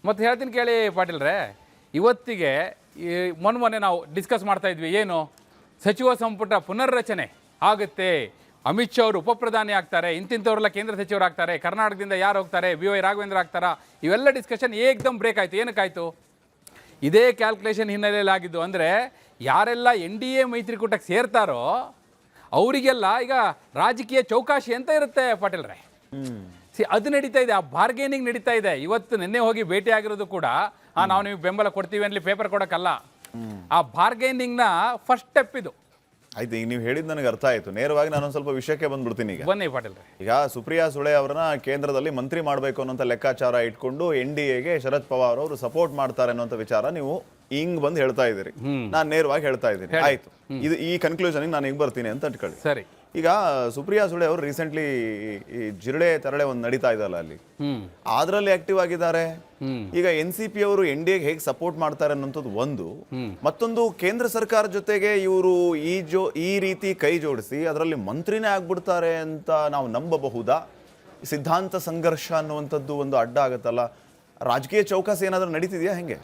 ಮತ್ತೆ ಹೇಳ್ತೀನಿ ಕೇಳಿ ಪಾಟೀಲ್ರೆ, ಇವತ್ತಿಗೆ ಈ ಮೊನ್ನೆ ನಾವು ಡಿಸ್ಕಸ್ ಮಾಡ್ತಾ ಇದ್ವಿ, ಏನು ಸಚಿವ ಸಂಪುಟ ಪುನರ್ರಚನೆ ಆಗುತ್ತೆ, ಅಮಿತ್ ಶಾ ಅವರು ಉಪಪ್ರಧಾನಿ ಆಗ್ತಾರೆ, ಇಂತಿಂಥವ್ರೆಲ್ಲ ಕೇಂದ್ರ ಸಚಿವರಾಗ್ತಾರೆ, ಕರ್ನಾಟಕದಿಂದ ಯಾರು ಹೋಗ್ತಾರೆ, BY ರಾಘವೇಂದ್ರ ಆಗ್ತಾರಾ, ಇವೆಲ್ಲ ಡಿಸ್ಕಷನ್ ಏಕ್ದಮ್ ಬ್ರೇಕ್ ಆಯಿತು. ಏನಕ್ಕಾಯಿತು? ಇದೇ ಕ್ಯಾಲ್ಕುಲೇಷನ್ ಹಿನ್ನೆಲೆಯಲ್ಲಿ ಆಗಿದ್ದು. ಅಂದರೆ ಯಾರೆಲ್ಲ NDA ಮೈತ್ರಿಕೂಟಕ್ಕೆ ಸೇರ್ತಾರೋ ಅವರಿಗೆಲ್ಲ ಈಗ ರಾಜಕೀಯ ಚೌಕಾಶಿ ಅಂತ ಇರುತ್ತೆ ಪಾಟೀಲ್ರೆ. ಅದು ನಡೀತಾ ಇದೆ, ಆ ಬಾರ್ಗೇನಿಂಗ್ ನಡೀತಾ ಇದೆ. ಇವತ್ತು ನಿನ್ನೆ ಹೋಗಿ ಭೇಟಿ ಆಗಿರೋದು ಕೂಡ ನಾವು ನಿಮಗೆ ಬೆಂಬಲ ಕೊಡ್ತೀವಿ ಅಲ್ಲಿ ಪೇಪರ್ ಕೊಡೋಕ್ಕಲ್ಲ, ಆ ಬಾರ್ಗೇನಿಂಗ್ನ ಫಸ್ಟ್ ಸ್ಟೆಪ್ ಇದು. ಆಯ್ತು, ಈಗ ನೀವು ಹೇಳಿದ್ ನನಗೆ ಅರ್ಥ ಆಯ್ತು. ನೇರವಾಗಿ ನಾನೊಂದು ಸ್ವಲ್ಪ ವಿಷಯಕ್ಕೆ ಬಂದ್ಬಿಡ್ತೀನಿ. ಈಗ ಬನ್ನಿ ಪಾಟೀಲ್ರೆ. ಈಗ ಸುಪ್ರಿಯಾ ಸುಳೆ ಅವರನ್ನ ಕೇಂದ್ರದಲ್ಲಿ ಮಂತ್ರಿ ಮಾಡಬೇಕು ಅನ್ನೋಂಥ ಲೆಕ್ಕಾಚಾರ ಇಟ್ಕೊಂಡು NDAಗೆ ಶರದ್ ಪವಾರ್ ಅವರು ಸಪೋರ್ಟ್ ಮಾಡ್ತಾರೆ ಅನ್ನೋಂಥ ವಿಚಾರ ನೀವು ಹಿಂಗ್ ಬಂದು ಹೇಳ್ತಾ ಇದ್ದೀರಿ. ನಾನು ನೇರವಾಗಿ ಹೇಳ್ತಾ ಇದ್ದೀನಿ. ಆಯ್ತು, ಇದು ಈ ಕನ್ಕ್ಲೂಷನ್ ನಾನು ಈಗ ಬರ್ತೀನಿ ಅಂತ ಅನ್ಕೊಳ್ಳಿ. ಸರಿ, ಈಗ ಸುಪ್ರಿಯಾ ಸುಳೆ ಅವರು ರೀಸೆಂಟ್ಲಿ ಈ ಜಿರಳೆ ತರಳೆ ಒಂದು ನಡೀತಾ ಇದಲ್ಲ ಅಲ್ಲಿ, ಅದ್ರಲ್ಲಿ ಆಕ್ಟಿವ್ ಆಗಿದ್ದಾರೆ. ಈಗ NCP ಅವರು NDAಗೆ ಹೇಗೆ ಸಪೋರ್ಟ್ ಮಾಡ್ತಾರೆ ಅನ್ನೋಂಥದ್ದು ಒಂದು. ಮತ್ತೊಂದು, ಕೇಂದ್ರ ಸರ್ಕಾರ ಜೊತೆಗೆ ಇವರು ಈ ರೀತಿ ಕೈ ಜೋಡಿಸಿ ಅದರಲ್ಲಿ ಮಂತ್ರಿನೇ ಆಗ್ಬಿಡ್ತಾರೆ ಅಂತ ನಾವು ನಂಬಬಹುದಾ? ಸಿದ್ಧಾಂತ ಸಂಘರ್ಷ ಅನ್ನುವಂಥದ್ದು ಒಂದು ಅಡ್ಡ ಆಗುತ್ತಲ್ಲ. ರಾಜಕೀಯ ಚೌಕಾಸಿ ಏನಾದರೂ ನಡೀತಿದೆಯಾ? ಹೆಂಗೆ?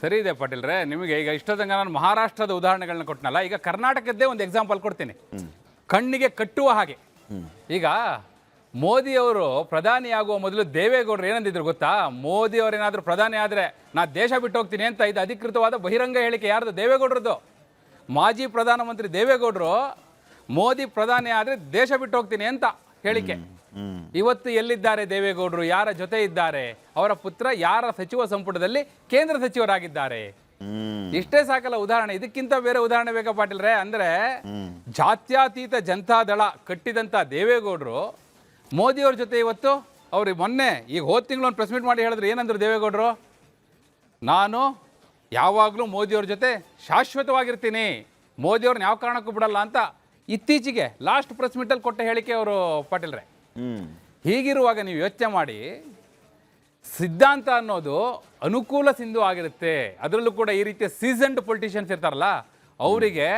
ಸರಿ ಇದೆ ಪಾಟೀಲ್ರೆ. ನಿಮಗೆ ಈಗ ಇಷ್ಟೊತ್ತಂಗ ನಾನು ಮಹಾರಾಷ್ಟ್ರದ ಉದಾಹರಣೆಗಳನ್ನ ಕೊಟ್ಟನಲ್ಲ, ಈಗ ಕರ್ನಾಟಕದ್ದೇ ಒಂದು ಎಕ್ಸಾಂಪಲ್ ಕೊಡ್ತೀನಿ, ಕಣ್ಣಿಗೆ ಕಟ್ಟುವ ಹಾಗೆ. ಈಗ ಮೋದಿ ಅವರು ಪ್ರಧಾನಿ ಆಗುವ ಮೊದಲು ದೇವೇಗೌಡರು ಏನಂದಿದ್ರು ಗೊತ್ತಾ? ಮೋದಿ ಅವರೇನಾದರೂ ಪ್ರಧಾನಿ ಆದರೆ ನಾ ದೇಶ ಬಿಟ್ಟು ಹೋಗ್ತೀನಿ ಅಂತ. ಇದು ಅಧಿಕೃತವಾದ ಬಹಿರಂಗ ಹೇಳಿಕೆ. ಯಾರ್ದು? ದೇವೇಗೌಡರದ್ದು. ಮಾಜಿ ಪ್ರಧಾನಮಂತ್ರಿ ದೇವೇಗೌಡರು ಮೋದಿ ಪ್ರಧಾನಿ ಆದರೆ ದೇಶ ಬಿಟ್ಟು ಹೋಗ್ತೀನಿ ಅಂತ ಹೇಳಿಕೆ. ಇವತ್ತು ಎಲ್ಲಿದ್ದಾರೆ ದೇವೇಗೌಡರು? ಯಾರ ಜೊತೆ ಇದ್ದಾರೆ? ಅವರ ಪುತ್ರ ಯಾರ ಸಚಿವ ಸಂಪುಟದಲ್ಲಿ ಕೇಂದ್ರ ಸಚಿವರಾಗಿದ್ದಾರೆ? ಇಷ್ಟೇ ಸಾಕಲ್ಲ ಉದಾಹರಣೆ. ಇದಕ್ಕಿಂತ ಬೇರೆ ಉದಾಹರಣೆ ಬೇಕಾ ಪಾಟೀಲ್ರೆ? ಅಂದ್ರೆ ಜಾತ್ಯತೀತ ಜನತಾದಳ ಕಟ್ಟಿದಂತ ದೇವೇಗೌಡರು ಮೋದಿಯವ್ರ ಜೊತೆ ಇವತ್ತು ಅವ್ರು ಮೊನ್ನೆ ಈಗ ಹೋದ ತಿಂಗಳು ಒಂದು ಪ್ರೆಸ್ ಮೀಟ್ ಮಾಡಿ ಹೇಳಿದ್ರು. ಏನಂದ್ರು ದೇವೇಗೌಡರು? ನಾನು ಯಾವಾಗಲೂ ಮೋದಿಯವ್ರ ಜೊತೆ ಶಾಶ್ವತವಾಗಿರ್ತೀನಿ, ಮೋದಿಯವ್ರನ್ನ ಯಾವ ಕಾರಣಕ್ಕೂ ಬಿಡಲ್ಲ ಅಂತ ಇತ್ತೀಚೆಗೆ ಲಾಸ್ಟ್ ಪ್ರೆಸ್ ಮೀಟಲ್ಲಿ ಕೊಟ್ಟ ಹೇಳಿಕೆ ಅವರು ಪಾಟೀಲ್ರೆ. ಹೀಗಿರುವಾಗ ನೀವು ಯೋಚನೆ ಮಾಡಿ, ಸಿದ್ಧಾಂತ ಅನ್ನೋದು ಅನುಕೂಲ ಸಿಂಧು ಆಗಿರುತ್ತೆ. ಅದರಲ್ಲೂ ಕೂಡ ಈ ರೀತಿಯ ಸೀಸನ್ಡ್ ಪೊಲಿಟಿಷಿಯನ್ಸ್ ಇರ್ತಾರಲ್ಲ, ಅವರಿಗೆ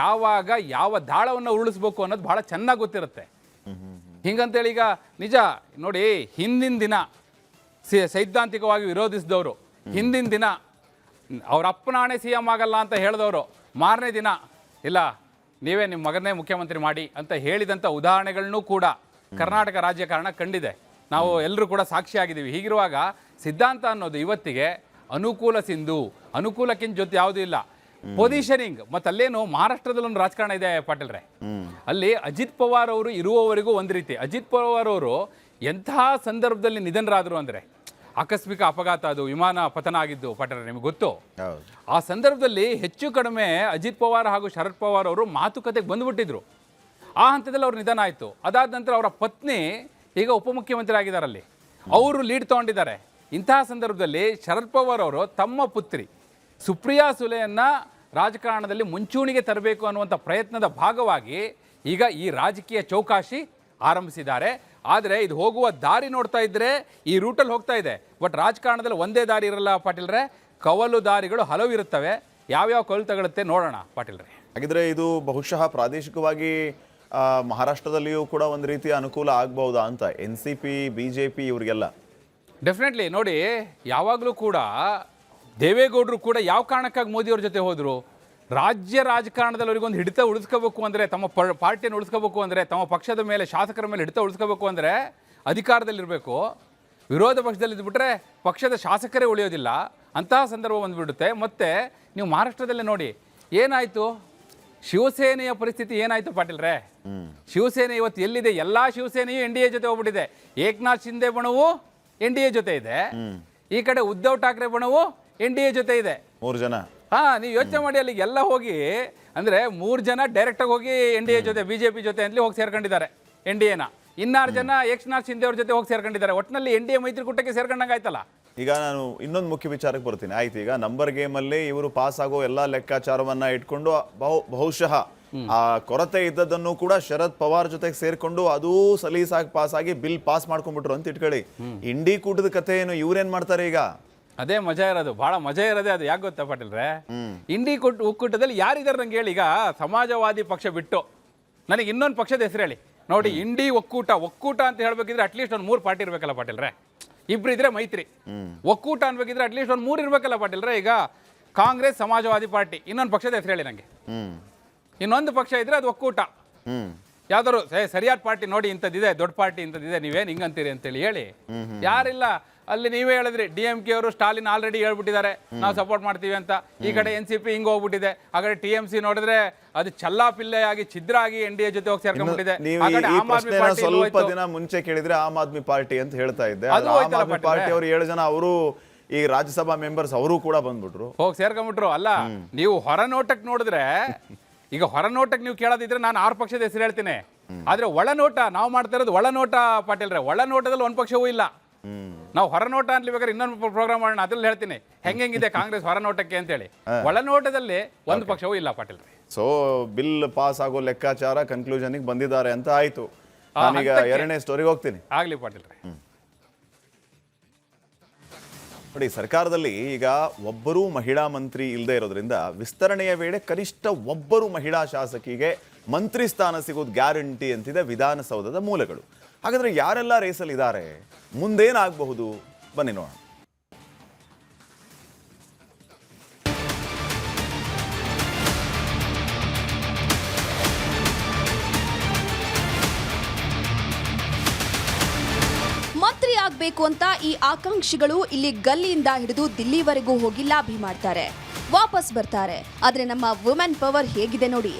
ಯಾವಾಗ ಯಾವ ದಾಳವನ್ನು ಉರುಳಿಸ್ಬೇಕು ಅನ್ನೋದು ಬಹಳ ಚೆನ್ನಾಗಿ ಗೊತ್ತಿರುತ್ತೆ. ಹಿಂಗಂತೇಳಿ ಈಗ ನಿಜ ನೋಡಿ, ಹಿಂದಿನ ದಿನ ಸೈದ್ಧಾಂತಿಕವಾಗಿ ವಿರೋಧಿಸಿದವರು, ಹಿಂದಿನ ದಿನ ಅವ್ರ ಅಪ್ಪನಾಣೆ CM ಆಗಲ್ಲ ಅಂತ ಹೇಳಿದವರು, ಮಾರನೇ ದಿನ ಇಲ್ಲ ನೀವೇ ನಿಮ್ಮ ಮಗನೇ ಮುಖ್ಯಮಂತ್ರಿ ಮಾಡಿ ಅಂತ ಹೇಳಿದಂಥ ಉದಾಹರಣೆಗಳನ್ನೂ ಕೂಡ ಕರ್ನಾಟಕ ರಾಜಕಾರಣ ಕಂಡಿದೆ. ನಾವು ಎಲ್ಲರೂ ಕೂಡ ಸಾಕ್ಷಿಯಾಗಿದ್ದೀವಿ. ಹೀಗಿರುವಾಗ ಸಿದ್ಧಾಂತ ಅನ್ನೋದು ಇವತ್ತಿಗೆ ಅನುಕೂಲ ಸಿಂಧು, ಅನುಕೂಲಕ್ಕಿಂತ ಜೊತೆ ಯಾವುದೂ ಇಲ್ಲ. ಪೊಸಿಷನಿಂಗ್ ಮತ್ತು ಅಲ್ಲೇನು ಮಹಾರಾಷ್ಟ್ರದಲ್ಲಿ ಒಂದು ರಾಜಕಾರಣ ಇದೆ ಪಾಟೀಲ್ರೆ. ಅಲ್ಲಿ ಅಜಿತ್ ಪವಾರ್ ಅವರು ಇರುವವರೆಗೂ ಒಂದು ರೀತಿ. ಅಜಿತ್ ಪವಾರ್ ಅವರು ಎಂತಹ ಸಂದರ್ಭದಲ್ಲಿ ನಿಧನರಾದರು ಅಂದರೆ, ಆಕಸ್ಮಿಕ ಅಪಘಾತ, ಅದು ವಿಮಾನ ಪತನ ಆಗಿದ್ದು ಪಾಟೀಲ್ರೆ, ನಿಮಗೆ ಗೊತ್ತು. ಆ ಸಂದರ್ಭದಲ್ಲಿ ಹೆಚ್ಚು ಕಡಿಮೆ ಅಜಿತ್ ಪವಾರ್ ಹಾಗೂ ಶರದ್ ಪವಾರ್ ಅವರು ಮಾತುಕತೆಗೆ ಬಂದುಬಿಟ್ಟಿದ್ರು. ಆ ಹಂತದಲ್ಲಿ ಅವ್ರ ನಿಧನ ಆಯಿತು. ಅದಾದ ನಂತರ ಅವರ ಪತ್ನಿ ಈಗ ಉಪಮುಖ್ಯಮಂತ್ರಿ ಆಗಿದ್ದಾರಲ್ಲಿ, ಅವರು ಲೀಡ್ ತಗೊಂಡಿದ್ದಾರೆ. ಇಂತಹ ಸಂದರ್ಭದಲ್ಲಿ ಶರದ್ ಪವಾರ್ ಅವರು ತಮ್ಮ ಪುತ್ರಿ ಸುಪ್ರಿಯಾ ಸುಲೆಯನ್ನು ರಾಜಕಾರಣದಲ್ಲಿ ಮುಂಚೂಣಿಗೆ ತರಬೇಕು ಅನ್ನುವಂಥ ಪ್ರಯತ್ನದ ಭಾಗವಾಗಿ ಈಗ ಈ ರಾಜಕೀಯ ಚೌಕಾಶಿ ಆರಂಭಿಸಿದ್ದಾರೆ. ಆದರೆ ಇದು ಹೋಗುವ ದಾರಿ ನೋಡ್ತಾ ಇದ್ದರೆ ಈ ರೂಟಲ್ಲಿ ಹೋಗ್ತಾ ಇದೆ. ಬಟ್ ರಾಜಕಾರಣದಲ್ಲಿ ಒಂದೇ ದಾರಿ ಇರಲ್ಲ ಪಾಟೀಲ್ರೆ, ಕವಲು ದಾರಿಗಳು ಹಲವು ಇರುತ್ತವೆ. ಯಾವ್ಯಾವ ಕವಲು ತಗೊಳುತ್ತೆ ನೋಡೋಣ ಪಾಟೀಲ್ರೆ. ಹಾಗಿದ್ರೆ ಇದು ಬಹುಶಃ ಪ್ರಾದೇಶಿಕವಾಗಿ ಮಹಾರಾಷ್ಟ್ರದಲ್ಲಿಯೂ ಕೂಡ ಒಂದು ರೀತಿಯ ಅನುಕೂಲ ಆಗ್ಬಹುದಾ ಅಂತ NCP BJP ಇವರಿಗೆಲ್ಲ? ಡೆಫಿನೆಟ್ಲಿ. ನೋಡಿ, ಯಾವಾಗಲೂ ಕೂಡ ದೇವೇಗೌಡರು ಕೂಡ ಯಾವ ಕಾರಣಕ್ಕಾಗಿ ಮೋದಿಯವ್ರ ಜೊತೆ ಹೋದರು? ರಾಜ್ಯ ರಾಜಕಾರಣದಲ್ಲಿ ಅವರಿಗೊಂದು ಹಿಡಿತ ಉಳಿಸ್ಕೋಬೇಕು ಅಂದರೆ, ತಮ್ಮ ಪಾರ್ಟಿಯನ್ನು ಉಳಿಸ್ಕೋಬೇಕು ಅಂದರೆ, ತಮ್ಮ ಪಕ್ಷದ ಮೇಲೆ, ಶಾಸಕರ ಮೇಲೆ ಹಿಡಿತ ಉಳಿಸ್ಕೋಬೇಕು ಅಂದರೆ ಅಧಿಕಾರದಲ್ಲಿರಬೇಕು. ವಿರೋಧ ಪಕ್ಷದಲ್ಲಿ ಇದ್ಬಿಟ್ರೆ ಪಕ್ಷದ ಶಾಸಕರೇ ಉಳಿಯೋದಿಲ್ಲ. ಅಂತಹ ಸಂದರ್ಭ ಬಂದುಬಿಡುತ್ತೆ. ಮತ್ತು ನೀವು ಮಹಾರಾಷ್ಟ್ರದಲ್ಲೇ ನೋಡಿ ಏನಾಯಿತು, ಶಿವಸೇನೆಯ ಪರಿಸ್ಥಿತಿ ಏನಾಯಿತು ಪಾಟೀಲ್ರೆ? ಶಿವಸೇನೆ ಇವತ್ತು ಎಲ್ಲಿದೆ? ಎಲ್ಲ ಶಿವಸೇನೆಯು NDA ಜೊತೆ ಹೋಗ್ಬಿಟ್ಟಿದೆ. ಏಕನಾಥ್ ಶಿಂದೆ ಬಣವು NDA ಜೊತೆ ಇದೆ, ಈ ಕಡೆ ಉದ್ಧವ್ ಠಾಕ್ರೆ ಬಣವು NDA ಜೊತೆ ಇದೆ. 3 ಜನ. ನೀವು ಯೋಚನೆ ಮಾಡಿ, ಅಲ್ಲಿ ಎಲ್ಲ ಹೋಗಿ ಅಂದರೆ 3 ಜನ ಡೈರೆಕ್ಟಾಗಿ ಹೋಗಿ NDA ಜೊತೆ, BJP ಜೊತೆ ಅಂತಲೇ ಹೋಗಿ ಸೇರ್ಕೊಂಡಿದ್ದಾರೆ NDAನ. 6 ಜನ ಏಕನಾಥ್ ಶಿಂದೆ ಅವ್ರ ಜೊತೆ ಹೋಗಿ ಸೇರ್ಕೊಂಡಿದ್ದಾರೆ. ಒಟ್ಟಿನಲ್ಲಿ NDA ಮೈತ್ರಿಕೂಟಕ್ಕೆ ಸೇರ್ಕೊಂಡಂಗೆ ಆಯ್ತಲ್ಲ. ಈಗ ನಾನು ಇನ್ನೊಂದು ಮುಖ್ಯ ವಿಚಾರಕ್ಕೆ ಬರ್ತೀನಿ. ಆಯ್ತು, ಈಗ ನಂಬರ್ ಗೇಮಲ್ಲಿ ಇವರು ಪಾಸ್ ಆಗೋ ಎಲ್ಲ ಲೆಕ್ಕಾಚಾರವನ್ನ ಇಟ್ಕೊಂಡು ಬಹುಶಃ ಆ ಕೊರತೆ ಇದ್ದದನ್ನು ಕೂಡ ಶರದ್ ಪವಾರ್ ಜೊತೆಗೆ ಸೇರ್ಕೊಂಡು ಅದೂ ಸಲೀಸಾಗಿ ಪಾಸ್ ಆಗಿ ಬಿಲ್ ಪಾಸ್ ಮಾಡ್ಕೊಂಡ್ಬಿಟ್ರು ಅಂತ ಇಟ್ಕೊಳ್ಳಿ. ಇಂಡಿ ಕೂಟದ ಕತೆ ಏನು, ಇವ್ರೇನ್ ಮಾಡ್ತಾರೆ ಈಗ? ಅದೇ ಮಜಾ ಇರೋದು, ಬಹಳ ಮಜಾ ಇರೋದೇ ಅದು. ಯಾಕೆ ಗೊತ್ತಾ ಪಾಟೀಲ್ರೆ? ಇಂಡಿ ಒಕ್ಕೂಟದಲ್ಲಿ ಯಾರಿದ್ದಾರೆ ನಂಗೆ ಹೇಳಿ. ಈಗ ಸಮಾಜವಾದಿ ಪಕ್ಷ ಬಿಟ್ಟು ನನಗೆ ಇನ್ನೊಂದು ಪಕ್ಷದ ಹೆಸರು ಹೇಳಿ ನೋಡಿ. ಇಂಡಿ ಒಕ್ಕೂಟ ಅಂತ ಹೇಳ್ಬೇಕಿದ್ರೆ ಅಟ್ಲೀಸ್ಟ್ ಒಂದು 3 ಪಾರ್ಟಿ ಇರಬೇಕಲ್ಲ ಪಾಟೀಲ್ರೆ? ಇಬ್ರು ಇದ್ರೆ ಮೈತ್ರಿ. ಒಕ್ಕೂಟ ಅನ್ಬೇಕಿದ್ರೆ ಅಟ್ಲೀಸ್ಟ್ ಒಂದು 3 ಇರ್ಬೇಕಲ್ಲ ಪಾಟೀಲ್ರೆ. ಈಗ ಕಾಂಗ್ರೆಸ್, ಸಮಾಜವಾದಿ ಪಾರ್ಟಿ, ಇನ್ನೊಂದು ಪಕ್ಷದ ಹೆಸರು ಹೇಳಿ ನನಗೆ. ಇನ್ನೊಂದು ಪಕ್ಷ ಇದ್ರೆ ಅದು ಒಕ್ಕೂಟ. ಯಾವ್ದಾದ್ರು ಸರಿಯಾದ ಪಾರ್ಟಿ ನೋಡಿ, ಇಂಥದ್ದಿದೆ, ದೊಡ್ಡ ಪಾರ್ಟಿ ಇಂಥದ್ದಿದೆ, ನೀವೇನು ಹಿಂಗಂತೀರಿ ಅಂತೇಳಿ ಹೇಳಿ. ಯಾರಿಲ್ಲ ಅಲ್ಲಿ. ನೀವೇ ಹೇಳಿದ್ರಿ DMK ಅವರು, ಸ್ಟಾಲಿನ್ ಆಲ್ರೆಡಿ ಹೇಳ್ಬಿಟ್ಟಿದ್ದಾರೆ ನಾವು ಸಪೋರ್ಟ್ ಮಾಡ್ತೀವಿ ಅಂತ. ಈ ಕಡೆ NCP ಹಿಂಗ್ ಹೋಗ್ಬಿಟ್ಟಿದೆ. ಆ ಕಡೆ TMC ನೋಡಿದ್ರೆ ಅದು ಚಲ್ಲಾಪಿಲ್ಲೆ ಆಗಿ ಛಿದ್ರ ಆಗಿ NDA ಜೊತೆ ಹೋಗಿ ಸೇರ್ಕೊಂಡ್ಬಿಟ್ಟಿದೆ. ಆ ಕಡೆ ಆಮ್ ಆದ್ಮಿ ಪಾರ್ಟಿ ಸ್ವಲ್ಪ ದಿನ ಮುಂಚೆ ಕೇಳಿದ್ರೆ ಆಮ್ ಆದ್ಮಿ ಪಾರ್ಟಿ ಅಂತ ಹೇಳ್ತಾ ಇದ್ದೆ. ಆಮ್ ಆದ್ಮಿ ಪಾರ್ಟಿ ಅವರು 7 ಜನ ಅವರು ಈ ರಾಜ್ಯಸಭಾ ಮೆಂಬರ್ಸ್ ಅವರು ಕೂಡ ಬಂದ್ಬಿಟ್ರು, ಹೋಗಿ ಸೇರ್ಕೊಂಡ್ಬಿಟ್ರು. ಅಲ್ಲ, ನೀವು ಹೊರನೋಟಕ್ಕೆ ನೋಡಿದ್ರೆ, ಈಗ ಹೊರನೋಟಕ್ಕೆ ನೀವು ಕೇಳೋದಿದ್ರೆ ನಾನು 6 ಪಕ್ಷದ ಹೆಸರು ಹೇಳ್ತೀನಿ. ಆದ್ರೆ ಒಳನೋಟ ನಾವು ಮಾಡ್ತಾ ಇರೋದು ಒಳನೋಟ ಪಾಟೀಲ್ರೆ. ಒಳನೋಟದಲ್ಲಿ ಒಂದು ಪಕ್ಷವೂ ಇಲ್ಲ. ನಾವು ಹೊರನೋಟ ಅಂತ ಬೇಕಾದ್ರೆ ಇನ್ನೊಂದು ಪ್ರೋಗ್ರಾಮ್ ಮಾಡೋಣ, ಅದ್ರಲ್ಲಿ ಹೇಳ್ತೀನಿ ಹೆಂಗಿದೆ ಕಾಂಗ್ರೆಸ್ ಹೊರನೋಟಕ್ಕೆ ಅಂತೇಳಿ. ಒಳನೋಟದಲ್ಲಿ ಒಂದು ಪಕ್ಷವೂ ಇಲ್ಲ ಪಾಟೀಲ್ರೆ. ಸೊ ಬಿಲ್ ಪಾಸ್ ಆಗೋ ಲೆಕ್ಕಾಚಾರ ಕನ್ಕ್ಲೂಷನ್ ಬಂದಿದ್ದಾರೆ ಅಂತ ಆಯ್ತು. ನಾನೀಗ 2ನೇ ಸ್ಟೋರಿಗೆ ಹೋಗ್ತೀನಿ. ಆಗ್ಲಿ ಪಾಟೀಲ್ರೆ. ನೋಡಿ, ಸರ್ಕಾರದಲ್ಲಿ ಈಗ ಒಬ್ಬರೂ ಮಹಿಳಾ ಮಂತ್ರಿ ಇಲ್ಲದೆ ಇರೋದ್ರಿಂದ ವಿಸ್ತರಣೆಯ ವೇಳೆ ಕನಿಷ್ಠ ಒಬ್ಬರು ಮಹಿಳಾ ಶಾಸಕಿಗೆ ಮಂತ್ರಿ ಸ್ಥಾನ ಸಿಗೋದು ಗ್ಯಾರಂಟಿ ಅಂತಿದೆ ವಿಧಾನಸೌಧದ ಮೂಲಗಳು. ಹಾಗಾದ್ರೆ ಯಾರೆಲ್ಲ ರೇಸಲ್ಲಿ ಇದ್ದಾರೆ, ಮುಂದೇನಾಗಬಹುದು, ಬನ್ನಿ ನೋಡೋಣ. ಮಂತ್ರಿ ಆಗ್ಬೇಕು ಅಂತ ಈ ಆಕಾಂಕ್ಷಿಗಳು ಇಲ್ಲಿ ಗಲ್ಲಿಯಿಂದ ಹಿಡಿದು ದಿಲ್ಲಿವರೆಗೂ ಹೋಗಿ ಲಾಭಿ ಮಾಡ್ತಾರೆ, ವಾಪಸ್ ಬರ್ತಾರೆ. ಆದ್ರೆ ನಮ್ಮ ವುಮೆನ್ ಪವರ್ ಹೇಗಿದೆ ನೋಡಿ.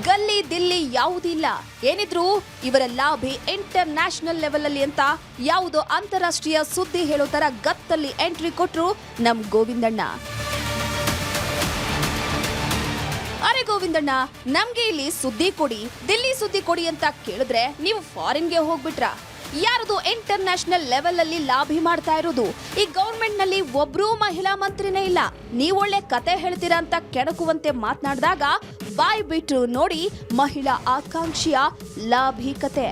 ಗಲ್ಲಿ ದಿಲ್ಲಿ ಯಾವುದಿಲ್ಲ, ಏನಿದ್ರು ಇವರ ಲಾಭಿ ಇಂಟರ್ ನ್ಯಾಷನಲ್ ಲೆವೆಲ್ ಅಲ್ಲಿ ಅಂತ ಯಾವುದೋ ಅಂತಾರಾಷ್ಟ್ರೀಯ ಸುದ್ದಿ ಹೇಳೋ ತರ ಗತ್ತಲ್ಲಿ ಎಂಟ್ರಿ ಕೊಟ್ರು ನಮ್ ಗೋವಿಂದಣ್ಣ. ಅರೆ ಗೋವಿಂದಣ್ಣ, ನಮ್ಗೆ ಇಲ್ಲಿ ಸುದ್ದಿ ಕೊಡಿ, ದಿಲ್ಲಿ ಸುದ್ದಿ ಕೊಡಿ ಅಂತ ಕೇಳಿದ್ರೆ ನೀವು ಫಾರಿನ್ಗೆ ಹೋಗ್ಬಿಟ್ರ? ಯಾರದು ಇಂಟರ್ ನ್ಯಾಷನಲ್ ಲೆವೆಲ್ ಅಲ್ಲಿ ಲಾಭಿ ಮಾಡ್ತಾ ಇರೋದು? ಈ ಗವರ್ಮೆಂಟ್ ನಲ್ಲಿ ಒಬ್ರೂ ಮಹಿಳಾ ಮಂತ್ರಿನೇ ಇಲ್ಲ. ನೀವೊಳ್ಳೆ ಕತೆ ಹೇಳ್ತೀರಾ ಅಂತ ಕೆಣಕುವಂತೆ ಮಾತನಾಡಿದಾಗ ಬಾಯ್ ಬಿಟ್ರು ನೋಡಿ ಮಹಿಳಾ ಆಕಾಂಕ್ಷಿಯ ಲಾಭಿ ಕತೆ.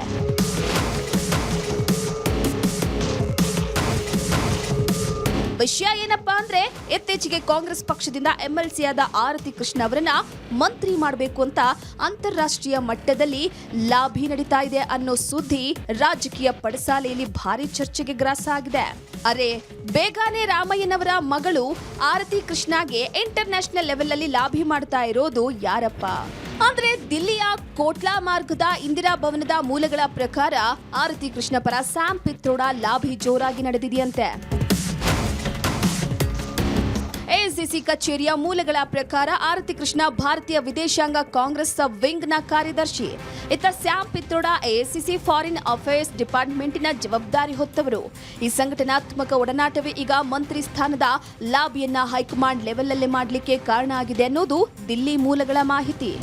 ವಿಷಯ ಏನಪ್ಪಾ ಅಂದ್ರೆ, ಇತ್ತೀಚೆಗೆ ಕಾಂಗ್ರೆಸ್ ಪಕ್ಷದಿಂದ MLC ಆದ ಆರತಿ ಕೃಷ್ಣ ಅವರನ್ನ ಮಂತ್ರಿ ಮಾಡಬೇಕು ಅಂತ ಅಂತಾರಾಷ್ಟ್ರೀಯ ಮಟ್ಟದಲ್ಲಿ ಲಾಭಿ ನಡೀತಾ ಇದೆ ಅನ್ನೋ ಸುದ್ದಿ ರಾಜಕೀಯ ಪಡಸಾಲೆಯಲ್ಲಿ ಭಾರಿ ಚರ್ಚೆಗೆ ಗ್ರಾಸ ಆಗಿದೆ. ಅರೆ, ಬೇಗಾನೆ ರಾಮಯ್ಯನವರ ಮಗಳು ಆರತಿ ಕೃಷ್ಣಗೆ ಇಂಟರ್ ನ್ಯಾಷನಲ್ ಲೆವೆಲ್ ಅಲ್ಲಿ ಲಾಭಿ ಮಾಡ್ತಾ ಇರೋದು ಯಾರಪ್ಪ ಅಂದ್ರೆ, ದಿಲ್ಲಿಯ ಕೋಟ್ಲಾ ಮಾರ್ಗದ ಇಂದಿರಾ ಭವನದ ಮೂಲಗಳ ಪ್ರಕಾರ ಆರತಿ ಕೃಷ್ಣ ಪರ ಸ್ಯಾಮ್ ಪಿತ್ರೋಡಾ ಲಾಭಿ ಜೋರಾಗಿ ನಡೆದಿದೆಯಂತೆ. AICC ಕಚೇರಿಯ ಮೂಲಗಳ ಪ್ರಕಾರ ಆರತಿ ಕೃಷ್ಣ ಭಾರತೀಯ ವಿದೇಶಾಂಗ ಕಾಂಗ್ರೆಸ್ ವಿಂಗ್ನ ಕಾರ್ಯದರ್ಶಿ. ಇತ್ತ Sam Pitroda AICC foreign affairs ಡಿಪಾರ್ಟ್ಮೆಂಟಿನ ಜವಾಬ್ದಾರಿ ಹೊತ್ತವರು. ಈ ಸಂಘಟನಾತ್ಮಕ ಒಡನಾಟವೇ ಈಗ ಮಂತ್ರಿ ಸ್ಥಾನದ ಲಾಬಿಯನ್ನ ಹೈಕಮಾಂಡ್ ಲೆವೆಲ್ ಅಲ್ಲೇ ಮಾಡಲಿಕ್ಕೆ ಕಾರಣ ಆಗಿದೆ ಅನ್ನೋದು ದಿಲ್ಲಿ ಮೂಲಗಳ ಮಾಹಿತಿ.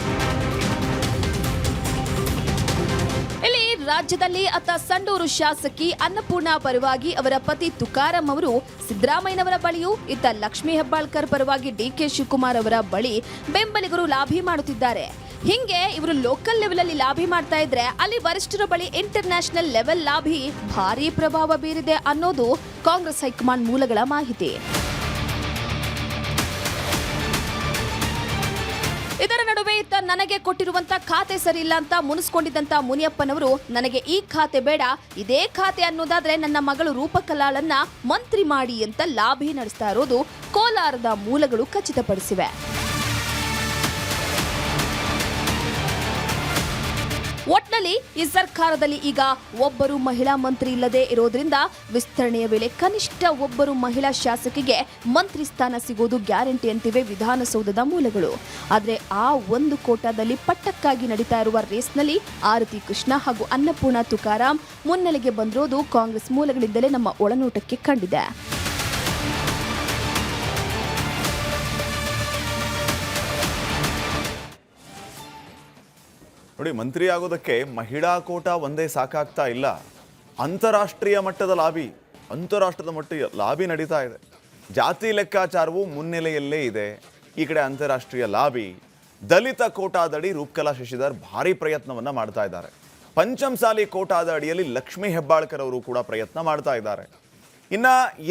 ಇಲ್ಲಿ ರಾಜ್ಯದಲ್ಲಿ ಅತ್ತ ಸಂಡೂರು ಶಾಸಕಿ ಅನ್ನಪೂರ್ಣ ಪರವಾಗಿ ಅವರ ಪತಿ ತುಕಾರಾಂ ಅವರು ಸಿದ್ದರಾಮಯ್ಯನವರ ಬಳಿಯೂ, ಇತ್ತ ಲಕ್ಷ್ಮೀ ಹೆಬ್ಬಾಳ್ಕರ್ ಪರವಾಗಿ DK ಶಿವಕುಮಾರ್ ಅವರ ಬಳಿ ಬೆಂಬಲಿಗರು ಲಾಭಿ ಮಾಡುತ್ತಿದ್ದಾರೆ. ಹಿಂಗೆ ಇವರು ಲೋಕಲ್ ಲೆವೆಲ್ ಅಲ್ಲಿ ಲಾಭಿ ಮಾಡ್ತಾ ಇದ್ರೆ ಅಲ್ಲಿ ವರಿಷ್ಠರ ಬಳಿ ಇಂಟರ್ ನ್ಯಾಷನಲ್ ಲೆವೆಲ್ ಲಾಭಿ ಭಾರೀ ಪ್ರಭಾವ ಬೀರಿದೆ ಅನ್ನೋದು ಕಾಂಗ್ರೆಸ್ ಹೈಕಮಾಂಡ್ ಮೂಲಗಳ ಮಾಹಿತಿ. ಇದರ ನಡುವೆ ಇತ್ತ ನನಗೆ ಕೊಟ್ಟಿರುವಂತ ಖಾತೆ ಸರಿ ಇಲ್ಲ ಅಂತ ಮುನಿಸ್ಕೊಂಡಿದ್ದಂತ ಮುನಿಯಪ್ಪನವರು, ನನಗೆ ಈ ಖಾತೆ ಬೇಡ, ಇದೇ ಖಾತೆ ಅನ್ನೋದಾದ್ರೆ ನನ್ನ ಮಗಳು ರೂಪಕಲಾಳನ್ನ ಮಂತ್ರಿ ಮಾಡಿ ಅಂತ ಲಾಭಿ ನಡೆಸ್ತಾ ಇರೋದು ಕೋಲಾರದ ಮೂಲಗಳು ಖಚಿತಪಡಿಸಿವೆ. ಒಟ್ನಲ್ಲಿ ಈ ಸರ್ಕಾರದಲ್ಲಿ ಈಗ ಒಬ್ಬರು ಮಹಿಳಾ ಮಂತ್ರಿ ಇಲ್ಲದೆ ಇರೋದ್ರಿಂದ ವಿಸ್ತರಣೆಯ ವೇಳೆ ಕನಿಷ್ಠ ಒಬ್ಬರು ಮಹಿಳಾ ಶಾಸಕಿಗೆ ಮಂತ್ರಿ ಸ್ಥಾನ ಸಿಗೋದು ಗ್ಯಾರಂಟಿ ಅಂತಿವೆ ವಿಧಾನಸೌಧದ ಮೂಲಗಳು. ಆದ್ರೆ ಆ ಒಂದು ಕೋಟಾದಲ್ಲಿ ಪಟ್ಟಕ್ಕಾಗಿ ನಡೀತಾ ಇರುವ ರೇಸ್ನಲ್ಲಿ ಆರತಿ ಕೃಷ್ಣ ಹಾಗೂ ಅನ್ನಪೂರ್ಣ ತುಕಾರಾಂ ಮುನ್ನೆಲೆಗೆ ಬಂದಿರೋದು ಕಾಂಗ್ರೆಸ್ ಮೂಲಗಳಿಂದಲೇ ನಮ್ಮ ಒಳನೋಟಕ್ಕೆ ಕಂಡಿದೆ. ನೋಡಿ, ಮಂತ್ರಿ ಆಗೋದಕ್ಕೆ ಮಹಿಳಾ ಕೋಟಾ ಒಂದೇ ಸಾಕಾಗ್ತಾ ಇಲ್ಲ. ಅಂತಾರಾಷ್ಟ್ರೀಯ ಮಟ್ಟದ ಲಾಬಿ ನಡೀತಾ ಇದೆ. ಜಾತಿ ಲೆಕ್ಕಾಚಾರವು ಮುನ್ನೆಲೆಯಲ್ಲೇ ಇದೆ. ಈ ಕಡೆ ಅಂತಾರಾಷ್ಟ್ರೀಯ ಲಾಬಿ, ದಲಿತ ಕೋಟಾದಡಿ ರೂಪಕಲಾ ಶಶಿಧರ್ ಭಾರಿ ಪ್ರಯತ್ನವನ್ನ ಮಾಡ್ತಾ ಇದ್ದಾರೆ. ಪಂಚಮಸಾಲಿ ಕೋಟಾದ ಅಡಿಯಲ್ಲಿ ಲಕ್ಷ್ಮೀ ಹೆಬ್ಬಾಳ್ಕರ್ ಅವರು ಕೂಡ ಪ್ರಯತ್ನ ಮಾಡ್ತಾ ಇದ್ದಾರೆ. ಇನ್ನ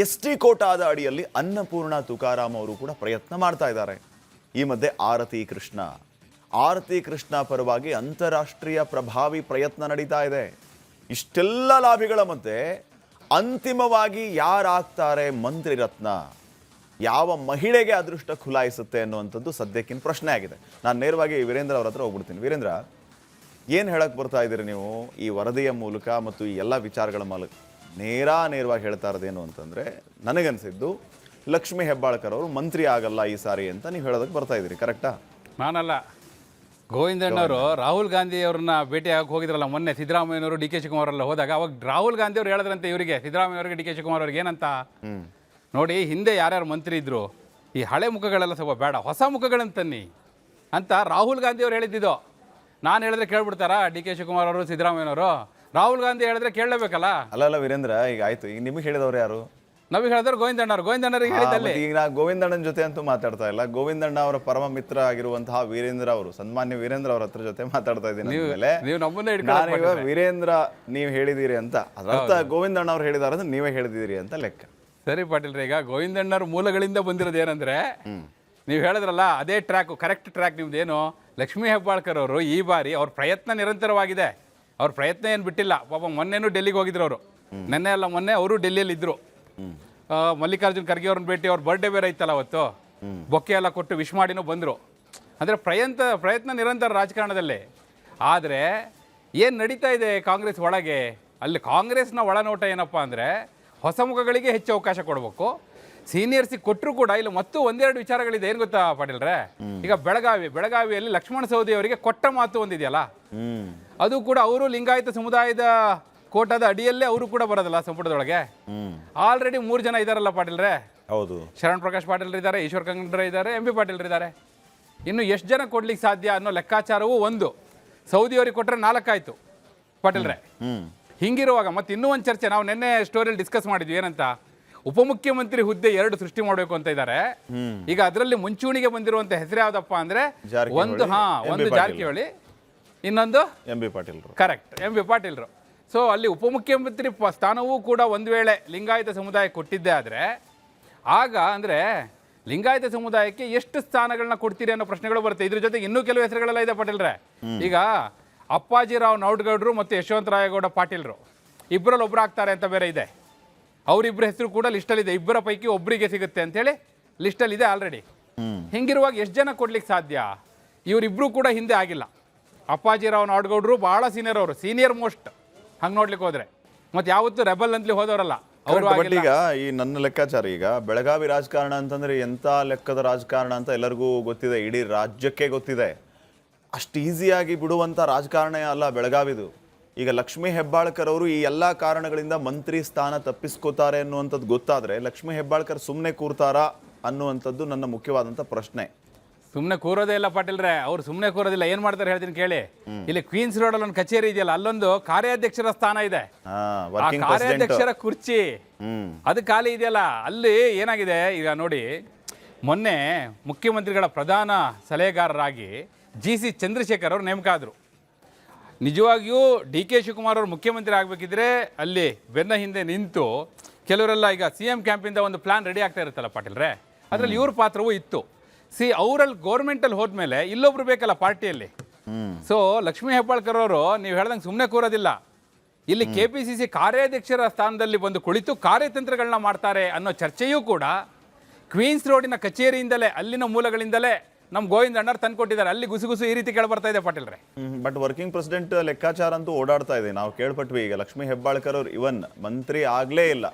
ST ಕೋಟಾದ ಅಡಿಯಲ್ಲಿ ಅನ್ನಪೂರ್ಣ ತುಕಾರಾಂ ಅವರು ಕೂಡ ಪ್ರಯತ್ನ ಮಾಡ್ತಾ ಇದ್ದಾರೆ. ಈ ಮಧ್ಯೆ ಆರತಿ ಕೃಷ್ಣ ಪರವಾಗಿ ಅಂತಾರಾಷ್ಟ್ರೀಯ ಪ್ರಭಾವಿ ಪ್ರಯತ್ನ ನಡೀತಾ ಇದೆ. ಇಷ್ಟೆಲ್ಲ ಲಾಭಿಗಳ ಮಧ್ಯೆ ಅಂತಿಮವಾಗಿ ಯಾರಾಗ್ತಾರೆ ಮಂತ್ರಿ ರತ್ನ, ಯಾವ ಮಹಿಳೆಗೆ ಅದೃಷ್ಟ ಖುಲಾಯಿಸುತ್ತೆ ಅನ್ನುವಂಥದ್ದು ಸದ್ಯಕ್ಕಿನ ಪ್ರಶ್ನೆ ಆಗಿದೆ. ನಾನು ನೇರವಾಗಿ ವೀರೇಂದ್ರ ಅವ್ರ ಹತ್ರ ಹೋಗ್ಬಿಡ್ತೀನಿ. ವೀರೇಂದ್ರ, ಏನು ಹೇಳಕ್ಕೆ ಬರ್ತಾ ಇದ್ದೀರಿ ನೀವು ಈ ವರದಿಯ ಮೂಲಕ ಮತ್ತು ಈ ಎಲ್ಲ ವಿಚಾರಗಳ ಮೂಲಕ? ನೇರವಾಗಿ ಹೇಳ್ತಾ ಇರೋದೇನು ಅಂತಂದರೆ, ನನಗನ್ಸಿದ್ದು ಲಕ್ಷ್ಮೀ ಹೆಬ್ಬಾಳ್ಕರ್ ಅವರು ಮಂತ್ರಿ ಆಗಲ್ಲ ಈ ಸಾರಿ ಅಂತ ನೀವು ಹೇಳೋದಕ್ಕೆ ಬರ್ತಾ ಇದ್ದೀರಿ, ಕರೆಕ್ಟಾ? ನಾನಲ್ಲ, ಗೋವಿಂದಣ್ಣವರು ರಾಹುಲ್ ಗಾಂಧಿ ಅವ್ರನ್ನ ಭೇಟಿಯಾಗಿ ಹೋಗಿದ್ರಲ್ಲ ಮೊನ್ನೆ, ಸಿದ್ದರಾಮಯ್ಯನವರು ಡಿ ಕೆ ಶಿವಕುಮಾರ್ ಎಲ್ಲ ಹೋದಾಗ ಅವಾಗ ರಾಹುಲ್ ಗಾಂಧಿ ಅವರು ಹೇಳಿದ್ರಂತೆ ಇವರಿಗೆ, ಸಿದ್ದರಾಮಯ್ಯ ಅವರಿಗೆ ಡಿ ಕೆ ಶಿವಕುಮಾರ್ ಅವ್ರಿಗೆ ಏನಂತ ನೋಡಿ, ಹಿಂದೆ ಯಾರ್ಯಾರು ಮಂತ್ರಿ ಇದ್ರು ಈ ಹಳೆ ಮುಖಗಳೆಲ್ಲ ಸ್ವಲ್ಪ ಬೇಡ, ಹೊಸ ಮುಖಗಳನ್ನು ತನ್ನಿ ಅಂತ ರಾಹುಲ್ ಗಾಂಧಿ ಅವ್ರು ಹೇಳಿದ್ದು. ನಾನು ಹೇಳಿದ್ರೆ ಕೇಳ್ಬಿಡ್ತಾರಾ ಡಿ ಕೆ ಶಿವಕುಮಾರ್ ಅವರು ಸಿದ್ದರಾಮಯ್ಯನವರು? ರಾಹುಲ್ ಗಾಂಧಿ ಹೇಳಿದ್ರೆ ಕೇಳಲೇಬೇಕಲ್ಲ. ಅಲ್ಲ ವೀರೇಂದ್ರ, ಈಗ ಆಯ್ತು, ಈಗ ನಿಮಗೆ ಹೇಳಿದವ್ರು ಯಾರು? ನಮಗೆ ಹೇಳಿದ್ರು ಗೋವಿಂದಣ್ಣರಿಗೆ ಹೇಳಿದಲ್ಲಿ. ಈಗ ನಾ ಗೋವಿಂದಣ್ಣನ ಜೊತೆ ಅಂತೂ ಮಾತಾಡ್ತಾ ಇಲ್ಲ, ಗೋವಿಂದಣ್ಣ ಅವರ ಪರಮ ಮಿತ್ರ ಆಗಿರುವಂತಹ ವೀರೇಂದ್ರ ಅವರು, ಸನ್ಮಾನ್ಯ ವೀರೇಂದ್ರ ಅವರ ಹತ್ರ ಜೊತೆ ಮಾತಾಡ್ತಾ ಇದ್ದೀನಿ. ನೀವು ನಮ್ಮನ್ನೇ ನಾನೀಗ ವೀರೇಂದ್ರ ನೀವು ಹೇಳಿದೀರಿ ಅಂತ ಅದರ್ಥ ಗೋವಿಂದಣ್ಣ ಅವ್ರು ಹೇಳಿದಾರೆ ಅಂದ್ರೆ ನೀವೇ ಹೇಳಿದಿರಿ ಅಂತ ಲೆಕ್ಕ. ಸರಿ ಪಾಟೀಲ್ರಿ, ಈಗ ಗೋವಿಂದಣ್ಣರ ಮೂಲಗಳಿಂದ ಬಂದಿರೋದು ಏನಂದ್ರೆ, ನೀವು ಹೇಳಿದ್ರಲ್ಲ ಅದೇ ಟ್ರ್ಯಾಕ್, ಕರೆಕ್ಟ್ ಟ್ರ್ಯಾಕ್ ನಿಮ್ದೇನು. ಲಕ್ಷ್ಮೀ ಹೆಬ್ಬಾಳ್ಕರ್ ಅವರು ಈ ಬಾರಿ ಅವ್ರ ಪ್ರಯತ್ನ ನಿರಂತರವಾಗಿದೆ, ಅವ್ರ ಪ್ರಯತ್ನ ಏನು ಬಿಟ್ಟಿಲ್ಲ. ಪಾಪ ಮೊನ್ನೆನೂ ಡೆಲ್ಲಿಗೆ ಹೋಗಿದ್ರು ಅವರು, ನೆನ್ನೆ ಅಲ್ಲ ಮೊನ್ನೆ ಅವರು ಡೆಲ್ಲಿಯಲ್ಲಿ ಇದ್ರು. ಮಲ್ಲಿಕಾರ್ಜುನ್ ಖರ್ಗೆ ಅವ್ರನ್ನ ಭೇಟಿ, ಅವ್ರ ಬರ್ಡೇ ಬೇರೆ ಇತ್ತಲ್ಲ ಅವತ್ತು, ಬೊಕ್ಕೆ ಎಲ್ಲ ಕೊಟ್ಟು ವಿಶ್ ಮಾಡಿನೂ ಬಂದರು. ಅಂದರೆ ಪ್ರಯತ್ನ ನಿರಂತರ ರಾಜಕಾರಣದಲ್ಲಿ. ಆದರೆ ಏನು ನಡೀತಾ ಇದೆ ಕಾಂಗ್ರೆಸ್ ಒಳಗೆ, ಅಲ್ಲಿ ಕಾಂಗ್ರೆಸ್ನ ಒಳನೋಟ ಏನಪ್ಪ ಅಂದರೆ, ಹೊಸ ಮುಖಗಳಿಗೆ ಹೆಚ್ಚು ಅವಕಾಶ ಕೊಡಬೇಕು. ಸೀನಿಯರ್ಸಿಗೆ ಕೊಟ್ಟರು ಕೂಡ ಇಲ್ಲಿ ಮತ್ತು ಒಂದೆರಡು ವಿಚಾರಗಳಿದೆ. ಏನು ಗೊತ್ತಾ ಪಾಟೀಲ್ರೆ, ಈಗ ಬೆಳಗಾವಿಯಲ್ಲಿ ಲಕ್ಷ್ಮಣ ಸವದಿ ಅವರಿಗೆ ಕೊಟ್ಟ ಮಾತು ಒಂದಿದೆಯಲ್ಲ, ಅದು ಕೂಡ ಅವರು ಲಿಂಗಾಯತ ಸಮುದಾಯದ ಕೋಟಾದ ಅಡಿಯಲ್ಲೇ ಅವರು ಕೂಡ ಬರೋದಲ್ಲ ಸಂಪುಟದೊಳಗೆ. ಆಲ್ರೆಡಿ 3 ಜನ ಇದಾರಲ್ಲ ಪಾಟೀಲ್ರೆ. ಹೌದು, ಶರಣ್ ಪ್ರಕಾಶ್ ಪಾಟೀಲ್ ಇದ್ದಾರೆ, ಈಶ್ವರ್ ಖಂಡ್ರೆ ಇದ್ದಾರೆ, ಎಂ ಬಿ ಪಾಟೀಲ್ ಇದ್ದಾರೆ. ಇನ್ನು ಎಷ್ಟು ಜನ ಕೊಡ್ಲಿಕ್ಕೆ ಸಾಧ್ಯ ಅನ್ನೋ ಲೆಕ್ಕಾಚಾರವೂ ಒಂದು. ಸೌದಿ ಅವ್ರಿಗೆ ಕೊಟ್ಟರೆ 4 ಆಯ್ತು ಪಾಟೀಲ್ರೆ. ಹಿಂಗಿರುವಾಗ ಮತ್ತೆ ಇನ್ನೂ ಒಂದು ಚರ್ಚೆ ನಾವು ನಿನ್ನೆ ಸ್ಟೋರಿಯಲ್ಲಿ ಡಿಸ್ಕಸ್ ಮಾಡಿದ್ವಿ. ಏನಂತ, ಉಪಮುಖ್ಯಮಂತ್ರಿ ಹುದ್ದೆ 2 ಸೃಷ್ಟಿ ಮಾಡಬೇಕು ಅಂತ ಇದ್ದಾರೆ. ಈಗ ಅದರಲ್ಲಿ ಮುಂಚೂಣಿಗೆ ಬಂದಿರುವಂತ ಹೆಸರು ಯಾವ್ದಪ್ಪ ಅಂದ್ರೆ, ಒಂದು ಜಾರಕಿಹೊಳಿ, ಇನ್ನೊಂದು M B Patil. Correct, M B ಪಾಟೀಲ್ರು. ಸೊ ಅಲ್ಲಿ ಉಪಮುಖ್ಯಮಂತ್ರಿ ಸ್ಥಾನವೂ ಕೂಡ ಒಂದು ವೇಳೆ ಲಿಂಗಾಯತ ಸಮುದಾಯ ಕೊಟ್ಟಿದ್ದೇ ಆದರೆ, ಆಗ ಅಂದರೆ ಲಿಂಗಾಯತ ಸಮುದಾಯಕ್ಕೆ ಎಷ್ಟು ಸ್ಥಾನಗಳನ್ನ ಕೊಡ್ತೀರಿ ಅನ್ನೋ ಪ್ರಶ್ನೆಗಳು ಬರುತ್ತೆ. ಇದ್ರ ಜೊತೆಗೆ ಇನ್ನೂ ಕೆಲವು ಹೆಸರುಗಳೆಲ್ಲ ಇದೆ ಪಾಟೀಲ್ರೆ. ಈಗ ಅಪ್ಪಾಜಿರಾವ್ ನೌಡ್ಗೌಡರು ಮತ್ತು ಯಶವಂತರಾಯಗೌಡ ಪಾಟೀಲ್ರು ಇಬ್ಬರಲ್ಲಿ ಒಬ್ರು ಆಗ್ತಾರೆ ಅಂತ ಬೇರೆ ಇದೆ. ಅವರಿಬ್ಬರ ಹೆಸರು ಕೂಡ ಲಿಸ್ಟಲ್ಲಿದೆ. ಇಬ್ಬರ ಪೈಕಿ ಒಬ್ಬರಿಗೆ ಸಿಗುತ್ತೆ ಅಂತೇಳಿ ಲಿಸ್ಟಲ್ಲಿದೆ ಆಲ್ರೆಡಿ. ಹಿಂಗಿರುವಾಗ ಎಷ್ಟು ಜನ ಕೊಡ್ಲಿಕ್ಕೆ ಸಾಧ್ಯ? ಇವರಿಬ್ಬರು ಕೂಡ ಹಿಂದೆ ಆಗಿಲ್ಲ. ಅಪ್ಪಾಜಿರಾವ್ ನಾಡಗೌಡರು ಭಾಳ ಸೀನಿಯರ್, ಅವರು ಸೀನಿಯರ್ ಮೋಸ್ಟ್ ಹಂಗೆ ನೋಡ್ಲಿಕ್ಕೆ ಹೋದ್ರೆ. ಮತ್ತೆ ಯಾವತ್ತೂ ರೆಬಲ್ ಅಂತಲೇ ಹೋದವರಲ್ಲ ಅವರು. ಈಗ ಈ ನನ್ನ ಲೆಕ್ಕಾಚಾರ, ಈಗ ಬೆಳಗಾವಿ ರಾಜಕಾರಣ ಅಂತಂದ್ರೆ ಎಂಥ ಲೆಕ್ಕದ ರಾಜಕಾರಣ ಅಂತ ಎಲ್ಲರಿಗೂ ಗೊತ್ತಿದೆ, ಇಡೀ ರಾಜ್ಯಕ್ಕೆ ಗೊತ್ತಿದೆ. ಅಷ್ಟು ಈಸಿಯಾಗಿ ಬಿಡುವಂಥ ರಾಜಕಾರಣ ಅಲ್ಲ ಬೆಳಗಾವಿದು. ಈಗ ಲಕ್ಷ್ಮೀ ಹೆಬ್ಬಾಳ್ಕರ್ ಅವರು ಈ ಎಲ್ಲ ಕಾರಣಗಳಿಂದ ಮಂತ್ರಿ ಸ್ಥಾನ ತಪ್ಪಿಸ್ಕೋತಾರೆ ಅನ್ನುವಂಥದ್ದು ಗೊತ್ತಾದರೆ ಲಕ್ಷ್ಮೀ ಹೆಬ್ಬಾಳ್ಕರ್ ಸುಮ್ಮನೆ ಕೂರ್ತಾರಾ ಅನ್ನುವಂಥದ್ದು ನನ್ನ ಮುಖ್ಯವಾದಂಥ ಪ್ರಶ್ನೆ. ಸುಮ್ಮನೆ ಕೂರೋದೇ ಇಲ್ಲ ಪಾಟೀಲ್ರೆ, ಅವ್ರು ಸುಮ್ಮನೆ ಕೂರೋದಿಲ್ಲ. ಏನು ಮಾಡ್ತಾರೆ ಹೇಳ್ತೀನಿ ಕೇಳಿ. ಇಲ್ಲಿ ಕ್ವೀನ್ಸ್ ರೋಡಲ್ಲಿ ಒಂದು ಕಚೇರಿ ಇದೆಯಲ್ಲ, ಅಲ್ಲೊಂದು ಕಾರ್ಯಾಧ್ಯಕ್ಷರ ಸ್ಥಾನ ಇದೆ. ಆ ಕಾರ್ಯಾಧ್ಯಕ್ಷರ ಕುರ್ಚಿ ಅದು ಖಾಲಿ ಇದೆಯಲ್ಲ, ಅಲ್ಲಿ ಏನಾಗಿದೆ ಈಗ ನೋಡಿ, ಮೊನ್ನೆ ಮುಖ್ಯಮಂತ್ರಿಗಳ ಪ್ರಧಾನ ಸಲಹೆಗಾರರಾಗಿ GC ಚಂದ್ರಶೇಖರ್ ಅವರು ನೇಮಕ ಆದರು. ನಿಜವಾಗಿಯೂ ಡಿ ಕೆ ಶಿವಕುಮಾರ್ ಅವರು ಮುಖ್ಯಮಂತ್ರಿ ಆಗಬೇಕಿದ್ರೆ ಅಲ್ಲಿ ಬೆನ್ನ ಹಿಂದೆ ನಿಂತು ಕೆಲವರೆಲ್ಲ, ಈಗ CM ಕ್ಯಾಂಪಿಂದ ಒಂದು ಪ್ಲಾನ್ ರೆಡಿ ಆಗ್ತಾ ಇರುತ್ತಲ್ಲ ಪಾಟೀಲ್ರೆ, ಅದರಲ್ಲಿ ಇವ್ರ ಪಾತ್ರವೂ ಇತ್ತು. ಅವರಲ್ಲಿ ಗೌರ್ಮೆಂಟಲ್ಲಿ ಹೋದ್ಮೇಲೆ ಇಲ್ಲೊಬ್ರು ಬೇಕಲ್ಲ ಪಾರ್ಟಿಯಲ್ಲಿ. ಸೊ ಲಕ್ಷ್ಮೀ ಹೆಬ್ಬಾಳ್ಕರ್ ಅವರು ನೀವು ಹೇಳ್ದಂಗೆ ಸುಮ್ಮನೆ ಕೂರೋದಿಲ್ಲ. ಇಲ್ಲಿ KPCC ಕಾರ್ಯಾಧ್ಯಕ್ಷರ ಸ್ಥಾನದಲ್ಲಿ ಬಂದು ಕುಳಿತು ಕಾರ್ಯತಂತ್ರಗಳನ್ನ ಮಾಡ್ತಾರೆ ಅನ್ನೋ ಚರ್ಚೆಯೂ ಕೂಡ ಕ್ವೀನ್ಸ್ ರೋಡಿನ ಕಚೇರಿಯಿಂದಲೇ, ಅಲ್ಲಿನ ಮೂಲಗಳಿಂದಲೇ ನಮ್ಮ ಗೋವಿಂದ ಅಣ್ಣರ್ ತಂದು ಕೊಟ್ಟಿದ್ದಾರೆ. ಅಲ್ಲಿ ಗುಸುಗುಸು ಈ ರೀತಿ ಕೇಳಿ ಬರ್ತಾ ಇದೆ ಪಾಟೀಲ್ರೆ. ಬಟ್ ವರ್ಕಿಂಗ್ ಪ್ರೆಸಿಡೆಂಟ್ ಲೆಕ್ಕಾಚಾರ ಅಂತೂ ಓಡಾಡ್ತಾ ಇದೆ. ನಾವು ಕೇಳ್ಪಟ್ವಿ, ಈಗ ಲಕ್ಷ್ಮೀ ಹೆಬ್ಬಾಳ್ಕರ್ ಅವರು ಇವನ್ ಮಂತ್ರಿ ಆಗಲೇ ಇಲ್ಲ,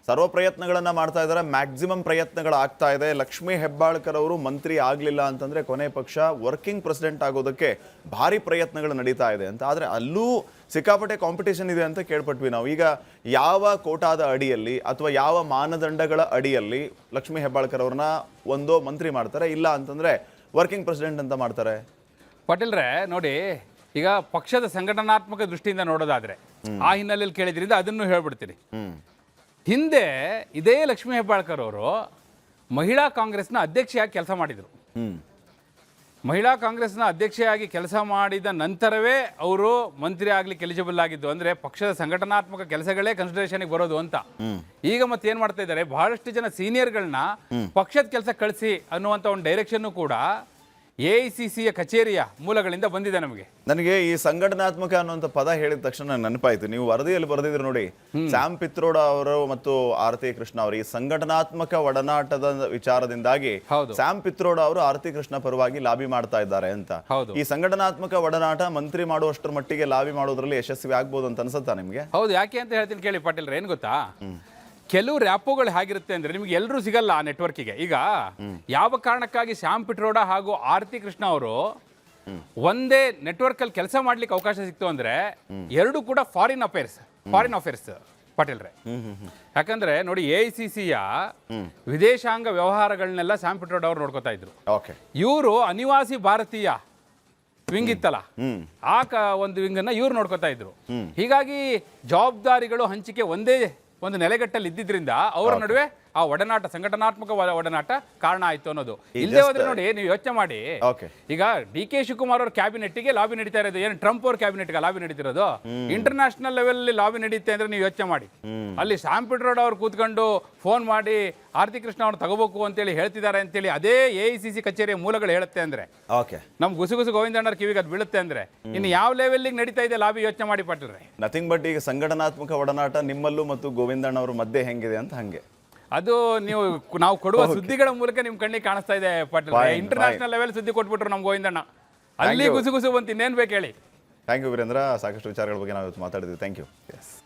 ಸರ್ವ ಪ್ರಯತ್ನಗಳನ್ನು ಮಾಡ್ತಾ ಇದ್ದಾರೆ, ಮ್ಯಾಕ್ಸಿಮಮ್ ಪ್ರಯತ್ನಗಳಾಗ್ತಾ ಇದೆ. ಲಕ್ಷ್ಮೀ ಹೆಬ್ಬಾಳ್ಕರ್ ಅವರು ಮಂತ್ರಿ ಆಗಲಿಲ್ಲ ಅಂತಂದರೆ ಕೊನೆ ಪಕ್ಷ ವರ್ಕಿಂಗ್ ಪ್ರೆಸಿಡೆಂಟ್ ಆಗೋದಕ್ಕೆ ಭಾರಿ ಪ್ರಯತ್ನಗಳು ನಡೀತಾ ಇದೆ ಅಂತ. ಆದರೆ ಅಲ್ಲೂ ಸಿಕ್ಕಾಪಟ್ಟೆ ಕಾಂಪಿಟೇಷನ್ ಇದೆ ಅಂತ ಕೇಳ್ಪಟ್ವಿ ನಾವು. ಈಗ ಯಾವ ಕೋಟಾದ ಅಡಿಯಲ್ಲಿ ಅಥವಾ ಯಾವ ಮಾನದಂಡಗಳ ಅಡಿಯಲ್ಲಿ ಲಕ್ಷ್ಮೀ ಹೆಬ್ಬಾಳ್ಕರ್ ಅವ್ರನ್ನ ಒಂದೋ ಮಂತ್ರಿ ಮಾಡ್ತಾರೆ, ಇಲ್ಲ ಅಂತಂದರೆ ವರ್ಕಿಂಗ್ ಪ್ರೆಸಿಡೆಂಟ್ ಅಂತ ಮಾಡ್ತಾರೆ? ಪಾಟೀಲ್ರೆ ನೋಡಿ, ಈಗ ಪಕ್ಷದ ಸಂಘಟನಾತ್ಮಕ ದೃಷ್ಟಿಯಿಂದ ನೋಡೋದಾದ್ರೆ ಆ ಹಿನ್ನೆಲೆಯಲ್ಲಿ ಕೇಳಿದ್ರಿಂದ ಅದನ್ನು ಹೇಳ್ಬಿಡ್ತೀನಿ. ಹಿಂದೆ ಇದೇ ಲಕ್ಷ್ಮೀ ಹೆಬ್ಬಾಳ್ಕರ್ ಅವರು ಮಹಿಳಾ ಕಾಂಗ್ರೆಸ್ನ ಅಧ್ಯಕ್ಷೆಯಾಗಿ ಕೆಲಸ ಮಾಡಿದರು. ಮಹಿಳಾ ಕಾಂಗ್ರೆಸ್ನ ಅಧ್ಯಕ್ಷೆಯಾಗಿ ಕೆಲಸ ಮಾಡಿದ ನಂತರವೇ ಅವರು ಮಂತ್ರಿ ಆಗ್ಲಿಕ್ಕೆ ಎಲಿಜಿಬಲ್ ಆಗಿದ್ದು. ಅಂದರೆ ಪಕ್ಷದ ಸಂಘಟನಾತ್ಮಕ ಕೆಲಸಗಳೇ ಕನ್ಸಿಡರೇಷನ್ಗೆ ಬರೋದು ಅಂತ. ಈಗ ಮತ್ತೆ ಏನು ಮಾಡ್ತಾ ಇದ್ದಾರೆ, ಬಹಳಷ್ಟು ಜನ ಸೀನಿಯರ್ಗಳನ್ನ ಪಕ್ಷದ ಕೆಲಸ ಕಳಿಸಿ ಅನ್ನುವಂಥ ಒಂದು ಡೈರೆಕ್ಷನ್ನು ಕೂಡ AICCಯ ಕಚೇರಿಯ ಮೂಲಗಳಿಂದ ಬಂದಿದೆ ನಮಗೆ. ನನಗೆ ಈ ಸಂಘಟನಾತ್ಮಕ ಅನ್ನುವಂಥ ಪದ ಹೇಳಿದ ತಕ್ಷಣ ನನಗೆ ನೆನಪಾಯ್ತು. ನೀವು ವರದಿಯಲ್ಲಿ ಬರೆದಿದ್ರು ನೋಡಿ, ಸ್ಯಾಮ್ ಪಿತ್ರೋಡ ಅವರು ಮತ್ತು ಆರತಿ ಕೃಷ್ಣ ಅವರು ಈ ಸಂಘಟನಾತ್ಮಕ ಒಡನಾಟದ ವಿಚಾರದಿಂದಾಗಿ ಹೌದು. ಸ್ಯಾಮ್ ಪಿತ್ರೋಡ ಅವರು ಆರತಿ ಕೃಷ್ಣ ಪರವಾಗಿ ಲಾಬಿ ಮಾಡ್ತಾ ಇದ್ದಾರೆ ಅಂತ. ಹೌದು. ಈ ಸಂಘಟನಾತ್ಮಕ ಒಡನಾಟ ಮಂತ್ರಿ ಮಾಡುವಷ್ಟರ ಮಟ್ಟಿಗೆ ಲಾಬಿ ಮಾಡೋದ್ರಲ್ಲಿ ಯಶಸ್ವಿ ಆಗ್ಬೋದು ಅಂತ ಅನ್ಸುತ್ತಾ ನಿಮ್ಗೆ? ಹೌದು, ಯಾಕೆ ಅಂತ ಹೇಳ್ತೀನಿ ಕೇಳಿ ಪಾಟೀಲ್ರೆ. ಏನು ಗೊತ್ತಾ, ಕೆಲವು ರ್ಯಾಪೋಗಳು ಹೇಗಿರುತ್ತೆ ಅಂದ್ರೆ ನಿಮ್ಗೆ ಎಲ್ಲರೂ ಸಿಗಲ್ಲ ಆ ನೆಟ್ವರ್ಕಿಗೆ. ಈಗ ಯಾವ ಕಾರಣಕ್ಕಾಗಿ ಶ್ಯಾಮ್ ಪಿಟ್ರೋಡ ಹಾಗೂ ಆರತಿ ಕೃಷ್ಣ ಅವರು ಒಂದೇ ನೆಟ್ವರ್ಕ್ ಅಲ್ಲಿ ಕೆಲಸ ಮಾಡ್ಲಿಕ್ಕೆ ಅವಕಾಶ ಸಿಕ್ತು ಅಂದ್ರೆ ಎರಡು ಕೂಡ ಫಾರಿನ್ ಅಫೇರ್ಸ್ ಪಾಟೀಲ್ರೆ. ಯಾಕಂದ್ರೆ ನೋಡಿ, AICCಯ ವಿದೇಶಾಂಗ ವ್ಯವಹಾರಗಳನ್ನೆಲ್ಲ ಶ್ಯಾಮ್ ಪಿಟ್ರೋಡ ಅವರು ನೋಡ್ಕೋತಾ ಇದ್ರು. ಓಕೆ. ಇವರು ಅನಿವಾಸಿ ಭಾರತೀಯ ವಿಂಗ್ ಇತ್ತಲ್ಲ, ಒಂದು ವಿಂಗ್ ಅನ್ನ ಇವ್ರು ನೋಡ್ಕೋತಾ ಇದ್ರು. ಹೀಗಾಗಿ ಜವಾಬ್ದಾರಿಗಳು ಹಂಚಿಕೆ ಒಂದೇ ಒಂದು ನೆಲೆಗಟ್ಟಲ್ಲಿ ಇದ್ದಿದ್ರಿಂದ ಅವರ ನಡುವೆ ಆ ಒಡನಾಟ, ಸಂಘಟನಾತ್ಮಕ ಒಡನಾಟ ಕಾರಣ ಆಯ್ತು ಅನ್ನೋದು. ಇಲ್ಲದೆ ಹೋದ್ರೆ ನೋಡಿ, ನೀವು ಯೋಚನೆ ಮಾಡಿ, ಈಗ DK ಶಿವಕುಮಾರ್ ಅವ್ರ ಕ್ಯಾಬಿನೆಟ್ಗೆ ಲಾಬಿ ನಡೀತಾ ಇರೋದು, ಏನು ಟ್ರಂಪ್ ಅವ್ರ ಕ್ಯಾಬಿನೆಟ್ಗೆ ಲಾಬಿ ನಡೀತಿರೋದು, ಇಂಟರ್ನ್ಯಾಷನಲ್ ಲೆವೆಲ್ ಲಾಬಿ ನಡೀತೆ ಅಂದ್ರೆ ನೀವು ಯೋಚನೆ ಮಾಡಿ. ಅಲ್ಲಿ ಸ್ಯಾಮ್ ಪಿಟ್ರೋಡ ಅವ್ರು ಕೂತ್ಕೊಂಡು ಫೋನ್ ಮಾಡಿ ಆರತಿ ಕೃಷ್ಣ ಅವ್ರು ತಗೋಬೇಕು ಅಂತೇಳಿ ಹೇಳ್ತಿದ್ದಾರೆ ಅಂತೇಳಿ ಅದೇ AICC ಕಚೇರಿಯ ಮೂಲಗಳು ಹೇಳುತ್ತೆ ಅಂದ್ರೆ, ನಮ್ ಗುಸುಗುಸು ಗೋವಿಂದಣ್ಣವ್ರ ಕಿವಿಗೆ ಅದು ಬೀಳುತ್ತೆ ಅಂದ್ರೆ, ಇನ್ನು ಯಾವ ಲೆವೆಲ್ಗೆ ನಡೀತಾ ಇದೆ ಲಾಬಿ ಯೋಚನೆ ಮಾಡಿ ಪಾಟೀಲ್ರೆ. ನಥಿಂಗ್ ಬಟ್ ಈಗ ಸಂಘಟನಾತ್ಮಕ ಒಡನಾಟ ನಿಮ್ಮಲ್ಲೂ ಮತ್ತು ಗೋವಿಂದಣ್ಣ ಅವ್ರ ಮಧ್ಯೆ ಹೆಂಗಿದೆ ಅಂತ ಹಂಗೆ ಅದು ನಾವು ಕೊಡುವ ಸುದ್ದಿಗಳ ಮೂಲಕ ನಿಮ್ ಕಣ್ಣಿಗೆ ಕಾಣಿಸ್ತಾ ಇದೆ ಪಾಟೀಲ್. ಇಂಟರ್ನ್ಯಾಷನಲ್ ಲೆವೆಲ್ ಸುದ್ದಿ ಕೊಟ್ಬಿಟ್ರು ನಮ್ ಗೋವಿಂದಣ್ಣ, ಅಲ್ಲಿ ಗುಸುಗುಸು ಬಂತು, ಇನ್ನೇನ್ ಬೇಕು ಹೇಳಿ. Thank you Virendra. ಸಾಕಷ್ಟು ವಿಚಾರಗಳ ಬಗ್ಗೆ ನಾವು ಇವತ್ತು ಮಾತಾಡಿದ್ವಿ. Thank you.